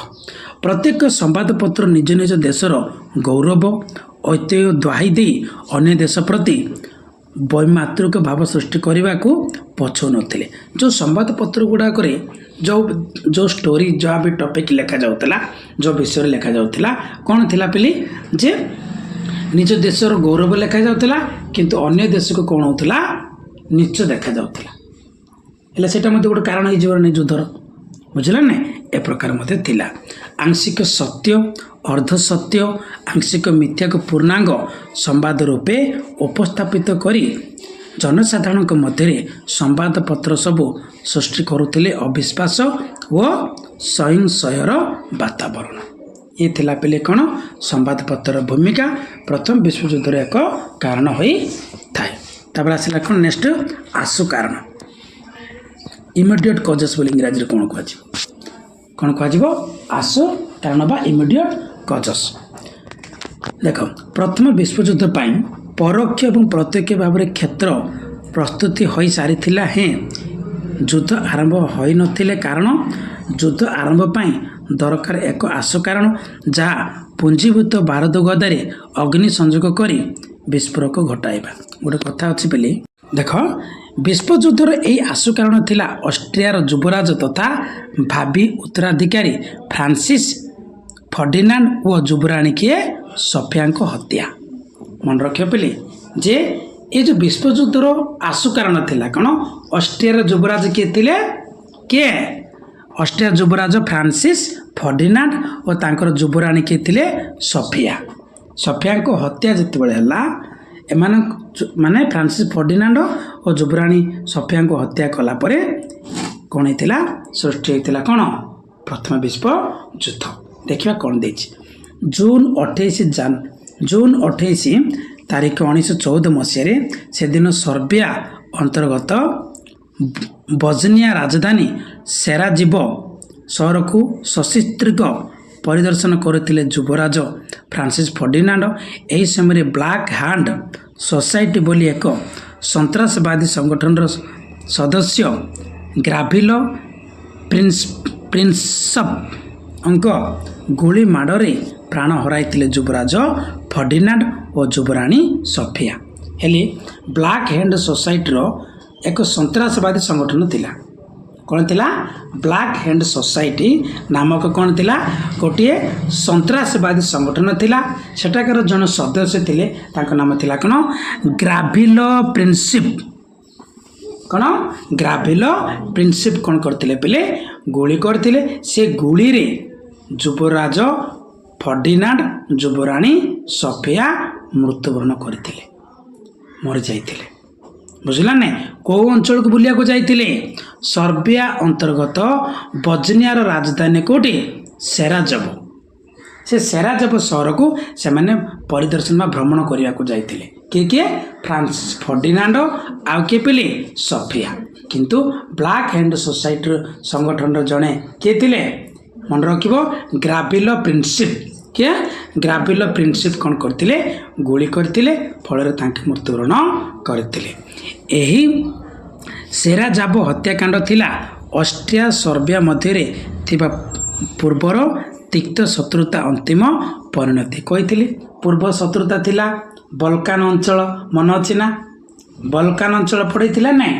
ପ୍ରତ୍ୟେକ ସମ୍ବାଦପତ୍ର ନିଜ ନିଜ ଦେଶର ଗୌରବ ଐତିହ୍ୟ ଦୋହାଇ ଦେଇ ଅନ୍ୟ ଦେଶ ପ୍ରତି ବୈମାତୃକ ଭାବ ସୃଷ୍ଟି କରିବାକୁ ପଛଉନଥିଲେ। ଯେଉଁ ସମ୍ବାଦପତ୍ର ଗୁଡ଼ାକରେ ଯେଉଁ ଷ୍ଟୋରି, ଯାହା ବି ଟପିକ୍ ଲେଖାଯାଉଥିଲା, ଯେଉଁ ବିଷୟରେ ଲେଖାଯାଉଥିଲା, କ'ଣ ଥିଲା ପିଲି? ଯେ ନିଜ ଦେଶର ଗୌରବ ଲେଖାଯାଉଥିଲା, କିନ୍ତୁ ଅନ୍ୟ ଦେଶକୁ କ'ଣ ହେଉଥିଲା? ନୀଚ ଦେଖାଯାଉଥିଲା। ହେଲେ ସେଇଟା ମଧ୍ୟ ଗୋଟେ କାରଣ ହେଇଯିବ ନାହିଁ ଯୁଦ୍ଧର, ବୁଝିଲ ନାହିଁ? ଏ ପ୍ରକାର ମଧ୍ୟ ଥିଲା। ଆଂଶିକ ସତ୍ୟ, ଅର୍ଦ୍ଧ ସତ୍ୟ, ଆଂଶିକ ମିଥ୍ୟାକୁ ପୂର୍ଣ୍ଣାଙ୍ଗ ସମ୍ବାଦ ରୂପେ ଉପସ୍ଥାପିତ କରି ଜନସାଧାରଣଙ୍କ ମଧ୍ୟରେ ସମ୍ବାଦପତ୍ର ସବୁ ସୃଷ୍ଟି କରୁଥିଲେ ଅବିଶ୍ୱାସ ଓ ସଂଶୟର ବାତାବରଣ। ଏ ଥିଲା ପିଲେ କ'ଣ? ସମ୍ବାଦପତ୍ରର ଭୂମିକା ପ୍ରଥମ ବିଶ୍ୱଯୁଦ୍ଧର ଏକ କାରଣ ହୋଇଥାଏ। ତାପରେ ଆସିଲା କ'ଣ ନେକ୍ସଟ? ଆଶୁ କାରଣ, ଇମିଡ଼ିଏଟ୍ କଜେସ୍ ବୋଲି ଇଂରାଜୀରେ କ'ଣ କୁହାଯିବ? କ'ଣ କୁହାଯିବ? ଆଶୁ କାରଣ ବା ଇମିଡ଼ିଏଟ୍ କଜେସ୍। ଦେଖ, ପ୍ରଥମ ବିଶ୍ୱଯୁଦ୍ଧ ପାଇଁ ପରୋକ୍ଷ ଏବଂ ପ୍ରତ୍ୟକ୍ଷ ଭାବରେ କ୍ଷେତ୍ର ପ୍ରସ୍ତୁତି ହୋଇସାରିଥିଲା। ଯୁଦ୍ଧ ଆରମ୍ଭ ହୋଇନଥିଲେ, କାରଣ ଯୁଦ୍ଧ ଆରମ୍ଭ ପାଇଁ ଦରକାର ଏକ ଆଶୁ କାରଣ, ଯାହା ପୁଞ୍ଜୀଭୂତ ବାରୁଦ ଗଦାରେ ଅଗ୍ନି ସଂଯୋଗ କରି ବିସ୍ଫୋରକ ଘଟାଇବା। ଗୋଟେ କଥା ଅଛି ବୋଲି ଦେଖ, ବିଶ୍ୱଯୁଦ୍ଧର ଏହି ଆଶୁ କାରଣ ଥିଲା ଅଷ୍ଟ୍ରିଆର ଯୁବରାଜ ତଥା ଭାବି ଉତ୍ତରାଧିକାରୀ ଫ୍ରାନ୍ସିସ୍ ଫର୍ଡିନାଣ୍ଡ ଓ ଯୁବରାଣୀ କିଏ? ସୋଫିଆଙ୍କ ହତ୍ୟା। ମନେ ରଖିବ ପିଲେ ଯେ ଏ ଯେଉଁ ବିଶ୍ୱଯୁଦ୍ଧର ଆଶୁ କାରଣ ଥିଲା କ'ଣ? ଅଷ୍ଟ୍ରିଆର ଯୁବରାଜ କିଏ ଥିଲେ? କିଏ? ଅଷ୍ଟ୍ରିଆ ଯୁବରାଜ ଫ୍ରାନ୍ସିସ୍ ଫର୍ଡିନାଣ୍ଡ ଓ ତାଙ୍କର ଯୁବରାଣୀ କିଏ ଥିଲେ? ସୋଫିଆ। ସୋଫିଆଙ୍କ ହତ୍ୟା ଯେତେବେଳେ ହେଲା, ମାନେ ଫ୍ରାନ୍ସିସ୍ ଫର୍ଡିନାଣ୍ଡ ଓ ଯୁବରାଣୀ ସୋଫିଆଙ୍କୁ ହତ୍ୟା କଲା ପରେ କ'ଣ ହେଇଥିଲା? ସୃଷ୍ଟି ହୋଇଥିଲା କ'ଣ? ପ୍ରଥମ ବିଶ୍ୱଯୁଦ୍ଧ। ଦେଖିବା କ'ଣ ଦେଇଛି। ଜୁନ୍ 28 ତାରିଖ 1914 ମସିହାରେ ସେଦିନ ସର୍ବିଆ ଅନ୍ତର୍ଗତ ବଜନିଆ ରାଜଧାନୀ ସେରାଜିବୋ ସହରକୁ ସଶସ୍ତ୍ରୀକ ପରିଦର୍ଶନ କରିଥିଲେ ଯୁବରାଜ ଫ୍ରାନ୍ସିସ୍ ଫର୍ଡିନାଣ୍ଡ। ଏହି ସମୟରେ ବ୍ଲାକ୍ ହ୍ୟାଣ୍ଡ ସୋସାଇଟି ବୋଲି ଏକ ସନ୍ତ୍ରାସବାଦୀ ସଂଗଠନର ସଦସ୍ୟ ଗ୍ରାଭିଲୋ ପ୍ରିନ୍ସପ୍ଙ୍କ ଗୁଳି ମାଡ଼ରେ ପ୍ରାଣ ହରାଇଥିଲେ ଯୁବରାଜ ଫର୍ଡିନାଣ୍ଡ ଓ ଯୁବରାଣୀ ସୋଫିଆ। ହେଲେ ବ୍ଲାକ୍ ହ୍ୟାଣ୍ଡ ସୋସାଇଟିର ଏକ ସନ୍ତ୍ରାସବାଦୀ ସଂଗଠନ ଥିଲା। କ'ଣ ଥିଲା? ବ୍ଲାକ୍ ହ୍ୟାଣ୍ଡ ସୋସାଇଟି ନାମକ କ'ଣ ଥିଲା? ଗୋଟିଏ ସନ୍ତ୍ରାସବାଦୀ ସଂଗଠନ ଥିଲା। ସେଠାକାର ଜଣେ ସଦସ୍ୟ ଥିଲେ, ତାଙ୍କ ନାମ ଥିଲା କ'ଣ? ଗ୍ରାଭିଲୋ ପ୍ରିନ୍ସିପ୍। କ'ଣ? ଗ୍ରାଭିଲୋ ପ୍ରିନ୍ସିପ୍ କ'ଣ କରିଥିଲେ ପିଲେ? ଗୁଳି କରିଥିଲେ। ସେ ଗୁଳିରେ ଯୁବରାଜ ଫର୍ଡିନାଣ୍ଡ, ଯୁବରାଣୀ ସୋଫିଆ ମୃତ୍ୟୁବରଣ କରିଥିଲେ, ମରିଯାଇଥିଲେ। ବୁଝିଲା ନାହିଁ? କେଉଁ ଅଞ୍ଚଳକୁ ବୁଲିବାକୁ ଯାଇଥିଲେ? ସର୍ବିଆ ଅନ୍ତର୍ଗତ ବଜନିଆର ରାଜଧାନୀ କେଉଁଠି? ସେରାଜେଭୋ। ସେ ସେରାଜେଭୋ ସହରକୁ ସେମାନେ ପରିଦର୍ଶନ ବା ଭ୍ରମଣ କରିବାକୁ ଯାଇଥିଲେ। କିଏ କିଏ? ଫ୍ରାନ୍ସିସ୍ ଫର୍ଡିନାଣ୍ଡ, ଆଉ କିଏ ପିଲେ? ସୋଫିଆ। କିନ୍ତୁ ବ୍ଲାକ୍ ହ୍ୟାଣ୍ଡ ସୋସାଇଟିର ସଂଗଠନର ଜଣେ କିଏ ଥିଲେ? ମନେ ରଖିବ, ଗ୍ରାଭିଲୋ ପ୍ରିନ୍ସିପ୍। କିଏ? ଗ୍ରାଭିଲୋ ପ୍ରିନ୍ସିପ୍ କ'ଣ କରିଥିଲେ? ଗୁଳି କରିଥିଲେ, ଫଳରେ ତାଙ୍କେ ମୃତ୍ୟୁବରଣ କରିଥିଲେ। ଏହି ସେରାଜାବୋ ହତ୍ୟାକାଣ୍ଡ ଥିଲା ଅଷ୍ଟ୍ରିଆ ସର୍ବିଆ ମଧ୍ୟରେ ଥିବା ପୂର୍ବର ତିକ୍ତ ଶତ୍ରୁତା ଅନ୍ତିମ ପରିଣତି। କହିଥିଲି ପୂର୍ବ ଶତ୍ରୁତା ଥିଲା ବଲକାନ ଅଞ୍ଚଳ, ମନେ ଅଛି ନା? ବଲକାନ ଅଞ୍ଚଳ ପଢ଼ିଥିଲା ନାହିଁ?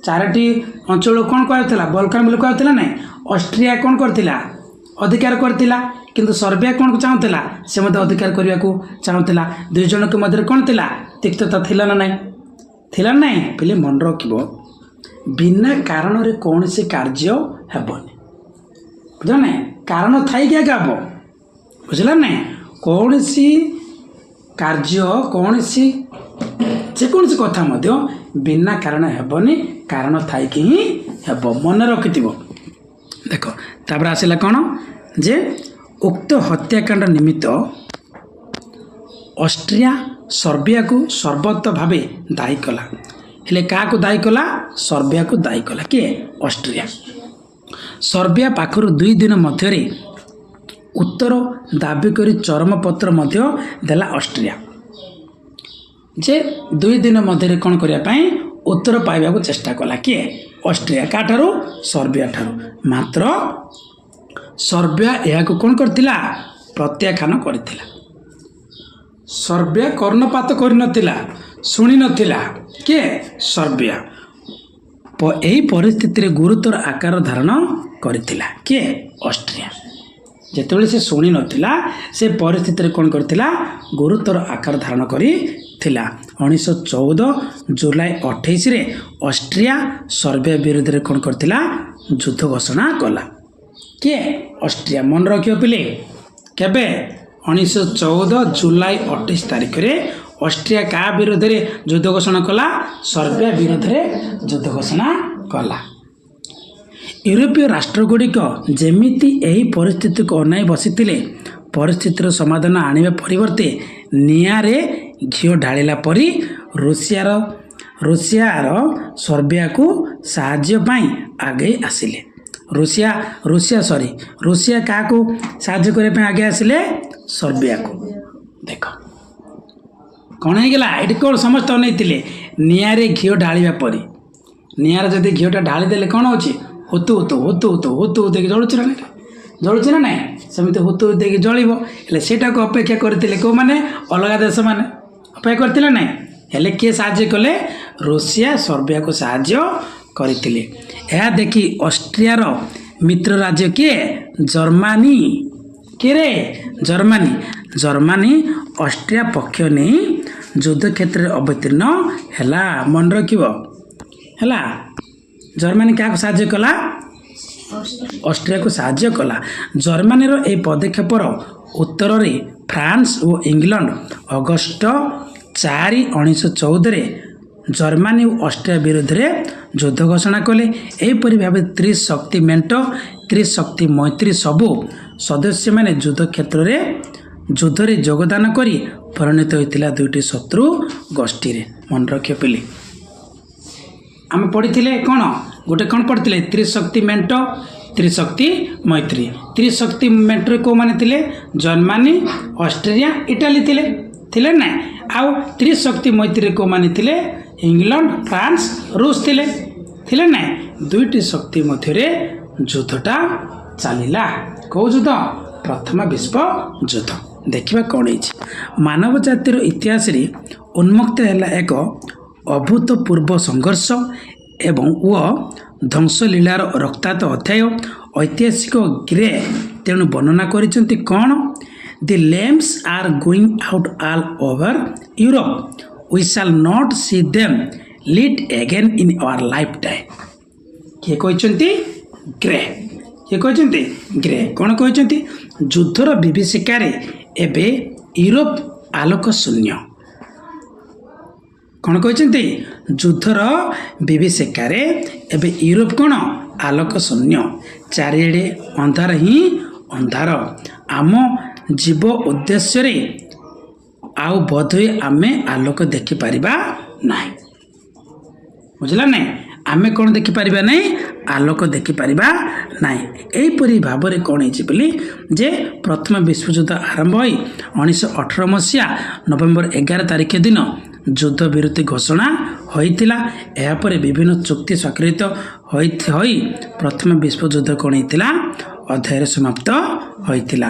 4ଟି ଅଞ୍ଚଳ କ'ଣ କୁହାଯାଉଥିଲା? ବଲକାନ ବୋଲି କୁହାଯାଉଥିଲା ନାହିଁ? ଅଷ୍ଟ୍ରିଆ କ'ଣ କରିଥିଲା? ଅଧିକାର କରିଥିଲା। କିନ୍ତୁ ସର୍ବିଆ କ'ଣ ଚାହୁଁଥିଲା? ସେ ମଧ୍ୟ ଅଧିକାର କରିବାକୁ ଚାହୁଁଥିଲା। ଦୁଇ ଜଣଙ୍କ ମଧ୍ୟରେ କ'ଣ ଥିଲା? ତିକ୍ତତା ଥିଲା ନା ନାହିଁ? ଥିଲା ନା ନାହିଁ? ପିଲେ ମନେ ରଖିବ, ବିନା କାରଣରେ କୌଣସି କାର୍ଯ୍ୟ ହେବନି। ବୁଝିଲ ନାହିଁ? କାରଣ ଥାଇକି ଆଗ ହେବ। ବୁଝିଲା ନାହିଁ? କୌଣସି କାର୍ଯ୍ୟ, କୌଣସି ଯେକୌଣସି କଥା ମଧ୍ୟ ବିନା କାରଣ ହେବନି, କାରଣ ଥାଇକି ହିଁ ହେବ। ମନେ ରଖିଥିବ। ଦେଖ ତାପରେ ଆସିଲା କ'ଣ ଯେ ଉକ୍ତ ହତ୍ୟାକାଣ୍ଡ ନିମିତ୍ତ ଅଷ୍ଟ୍ରିଆ ସର୍ବିଆକୁ ସର୍ବତ ଭାବେ ଦାୟୀ କଲା। ହେଲେ କାହାକୁ ଦାୟୀ କଲା? ସର୍ବିଆକୁ ଦାୟୀ କଲା। କିଏ? ଅଷ୍ଟ୍ରିଆ। ସର୍ବିଆ ପାଖରୁ 2 ଦିନ ମଧ୍ୟରେ ଉତ୍ତର ଦାବି କରି ଚରମପତ୍ର ମଧ୍ୟ ଦେଲା ଅଷ୍ଟ୍ରିଆ, ଯେ 2 ଦିନ ମଧ୍ୟରେ କ'ଣ କରିବା ପାଇଁ? ଉତ୍ତର ପାଇବାକୁ ଚେଷ୍ଟା କଲା। କିଏ? ଅଷ୍ଟ୍ରିଆ। କାଠାରୁ? ସର୍ବିଆ ଠାରୁ। ମାତ୍ର ସର୍ବିଆ ଏହାକୁ କ'ଣ କରିଥିଲା? ପ୍ରତ୍ୟାଖ୍ୟାନ କରିଥିଲା। ସର୍ବିଆ କର୍ଣ୍ଣପାତ କରିନଥିଲା, ଶୁଣିନଥିଲା। କିଏ? ସର୍ବିଆ। ଏହି ପରିସ୍ଥିତିରେ ଗୁରୁତର ଆକାର ଧାରଣ କରିଥିଲା। କିଏ? ଅଷ୍ଟ୍ରିଆ। ଯେତେବେଳେ ସେ ଶୁଣିନଥିଲା, ସେ ପରିସ୍ଥିତିରେ କ'ଣ କରିଥିଲା? ଗୁରୁତର ଆକାର ଧାରଣ କରିଥିଲା। 1914 ଜୁଲାଇ 28ରେ ଅଷ୍ଟ୍ରିଆ ସର୍ବିଆ ବିରୋଧରେ କ'ଣ କରିଥିଲା? ଯୁଦ୍ଧ ଘୋଷଣା କଲା। କିଏ? ଅଷ୍ଟ୍ରିଆ। ମନେ ରଖିବ ପିଲେ, କେବେ? 1914 ଜୁଲାଇ 28 ତାରିଖରେ ଅଷ୍ଟ୍ରିଆ କାହା ବିରୋଧରେ ଯୁଦ୍ଧ ଘୋଷଣା କଲା? ସର୍ବିଆ ବିରୋଧରେ ଯୁଦ୍ଧ ଘୋଷଣା କଲା। ୟୁରୋପୀୟ ରାଷ୍ଟ୍ରଗୁଡ଼ିକ ଯେମିତି ଏହି ପରିସ୍ଥିତିକୁ ଅନାଇ ବସିଥିଲେ, ପରିସ୍ଥିତିର ସମାଧାନ ଆଣିବା ପରିବର୍ତ୍ତେ ନିଆଁରେ ଘିଅ ଢାଳିଲା ପରି ରୁଷିଆର ସର୍ବିଆକୁ ସାହାଯ୍ୟ ପାଇଁ ଆଗେଇ ଆସିଲେ। ରୁଷିଆ କାହାକୁ ସାହାଯ୍ୟ କରିବା ପାଇଁ ଆଗେଇ ଆସିଲେ? ସର୍ବିଆକୁ। ଦେଖ କ'ଣ ହେଇଗଲା? ଏଠି କ'ଣ ସମସ୍ତେ ଅନେଇଥିଲେ? ନିଆଁରେ ଘିଅ ଢାଳିବା ପରି। ନିଆଁରେ ଯଦି ଘିଅଟା ଢାଳିଦେଲେ କ'ଣ ହେଉଛି? ହୁତୁ ହୁତୁ ଦେଇକି ଜଳୁଛି ନା ନାହିଁ? ଜଳୁଛି ନା ନାହିଁ? ସେମିତି ହୁତୁ ଦେଇକି ଜଳିବ। ହେଲେ ସେଇଟାକୁ ଅପେକ୍ଷା କରିଥିଲେ କେଉଁମାନେ? ଅଲଗା ଦେଶମାନେ ଅପେକ୍ଷା କରିଥିଲେ ନାହିଁ? ହେଲେ କିଏ ସାହାଯ୍ୟ କଲେ? ରୁଷିଆ ସର୍ବିଆକୁ ସାହାଯ୍ୟ କରିଥିଲେ। ଏହା ଦେଖି ଅଷ୍ଟ୍ରିଆର ମିତ୍ର ରାଜ୍ୟ କିଏ? ଜର୍ମାନୀ। କିରେ? ଜର୍ମାନୀ ଅଷ୍ଟ୍ରିଆ ପକ୍ଷ ନେଇ ଯୁଦ୍ଧ କ୍ଷେତ୍ରରେ ଅବତୀର୍ଣ୍ଣ ହେଲା। ମନେ ରଖିବ ହେଲା। ଜର୍ମାନୀ କାହାକୁ ସାହାଯ୍ୟ କଲା? ଅଷ୍ଟ୍ରିଆକୁ ସାହାଯ୍ୟ କଲା। ଜର୍ମାନୀର ଏହି ପଦକ୍ଷେପର ଉତ୍ତରରେ ଫ୍ରାନ୍ସ ଓ ଇଂଲଣ୍ଡ ଅଗଷ୍ଟ 4, 1914ରେ ଜର୍ମାନୀ ଓ ଅଷ୍ଟ୍ରିଆ ବିରୋଧରେ ଯୁଦ୍ଧ ଘୋଷଣା କଲେ। ଏହିପରି ଭାବେ ତ୍ରିଶକ୍ତି ମେଣ୍ଟ, ତ୍ରିଶକ୍ତି ମୈତ୍ରୀ ସବୁ ସଦସ୍ୟମାନେ ଯୁଦ୍ଧରେ ଯୋଗଦାନ କରି ପରିଣତ ହୋଇଥିଲା 2ଟି ଶତ୍ରୁ ଗୋଷ୍ଠୀରେ। ମନେ ରଖିବ ପିଲେ, ଆମେ ପଢ଼ିଥିଲେ କ'ଣ? ଗୋଟେ କ'ଣ ପଢ଼ିଥିଲେ? ତ୍ରିଶକ୍ତି ମେଣ୍ଟ, ତ୍ରିଶକ୍ତି ମୈତ୍ରୀ। ତ୍ରିଶକ୍ତି ମେଣ୍ଟରେ କେଉଁମାନେ ଥିଲେ? ଜର୍ମାନୀ, ଅଷ୍ଟ୍ରିଆ, ଇଟାଲୀ ଥିଲେ ନା? ଆଉ ତ୍ରିଶକ୍ତି ମୈତ୍ରୀରେ କେଉଁମାନେ ଥିଲେ? ଇଂଲଣ୍ଡ, ଫ୍ରାନ୍ସ, ରୁଷ ଥିଲେ ନା? 2ଟି ଶକ୍ତି ମଧ୍ୟରେ ଯୁଦ୍ଧଟା ଚାଲିଲା। କେଉଁ ଯୁଦ୍ଧ? ପ୍ରଥମ ବିଶ୍ୱ ଯୁଦ୍ଧ। ଦେଖିବା କ'ଣ ହେଇଛି। ମାନବ ଜାତିର ଇତିହାସରେ ଉନ୍ମୁକ୍ତ ହେଲା ଏକ ଅଭୂତପୂର୍ବ ସଂଘର୍ଷ ଏବଂ ଧ୍ୱଂସଲୀଳାର ରକ୍ତାକ୍ତ ଅଧ୍ୟାୟ। ଐତିହାସିକ ଗ୍ରେ ତେଣୁ ବର୍ଣ୍ଣନା କରିଛନ୍ତି କ'ଣ? The lamps are going out all over Europe, we shall not see them lit again in our lifetime. କିଏ କହିଛନ୍ତି? ଗ୍ରେ। କିଏ କହିଛନ୍ତି? ଗ୍ରେ। କ'ଣ କହିଛନ୍ତି? ଯୁଦ୍ଧର ବିଭୀଷିକାରେ ଏବେ ୟୁରୋପ ଆଲୋକ ଶୂନ୍ୟ। କ'ଣ କହିଛନ୍ତି? ଯୁଦ୍ଧର ବିଭୀଷିକାରେ ଏବେ ୟୁରୋପ କ'ଣ? ଆଲୋକ ଶୂନ୍ୟ। ଚାରିଆଡ଼େ ଅନ୍ଧାର ହିଁ ଅନ୍ଧାର। ଆମ ଜୀବ ଉଦ୍ଦେଶ୍ୟରେ ଆଉ ବୋଧହୁଏ ଆମେ ଆଲୋକ ଦେଖିପାରିବା ନାହିଁ। ବୁଝିଲା ନାହିଁ? ଆମେ କ'ଣ ଦେଖିପାରିବା ନାହିଁ? ଆଲୋକ ଦେଖିପାରିବା ନାହିଁ। ଏହିପରି ଭାବରେ କ'ଣ ହେଇଛି ବୋଲି ଯେ ପ୍ରଥମ ବିଶ୍ୱଯୁଦ୍ଧ ଆରମ୍ଭ ହୋଇ 1918 ମସିହା ନଭେମ୍ବର 11 ତାରିଖ ଦିନ ଯୁଦ୍ଧ ବିରତି ଘୋଷଣା ହୋଇଥିଲା। ଏହାପରେ ବିଭିନ୍ନ ଚୁକ୍ତି ସ୍ୱାକ୍ଷରିତ ହୋଇ ପ୍ରଥମ ବିଶ୍ୱଯୁଦ୍ଧ କ'ଣ ହେଇଥିଲା? ଅଧ୍ୟାୟରେ ସମାପ୍ତ ହୋଇଥିଲା।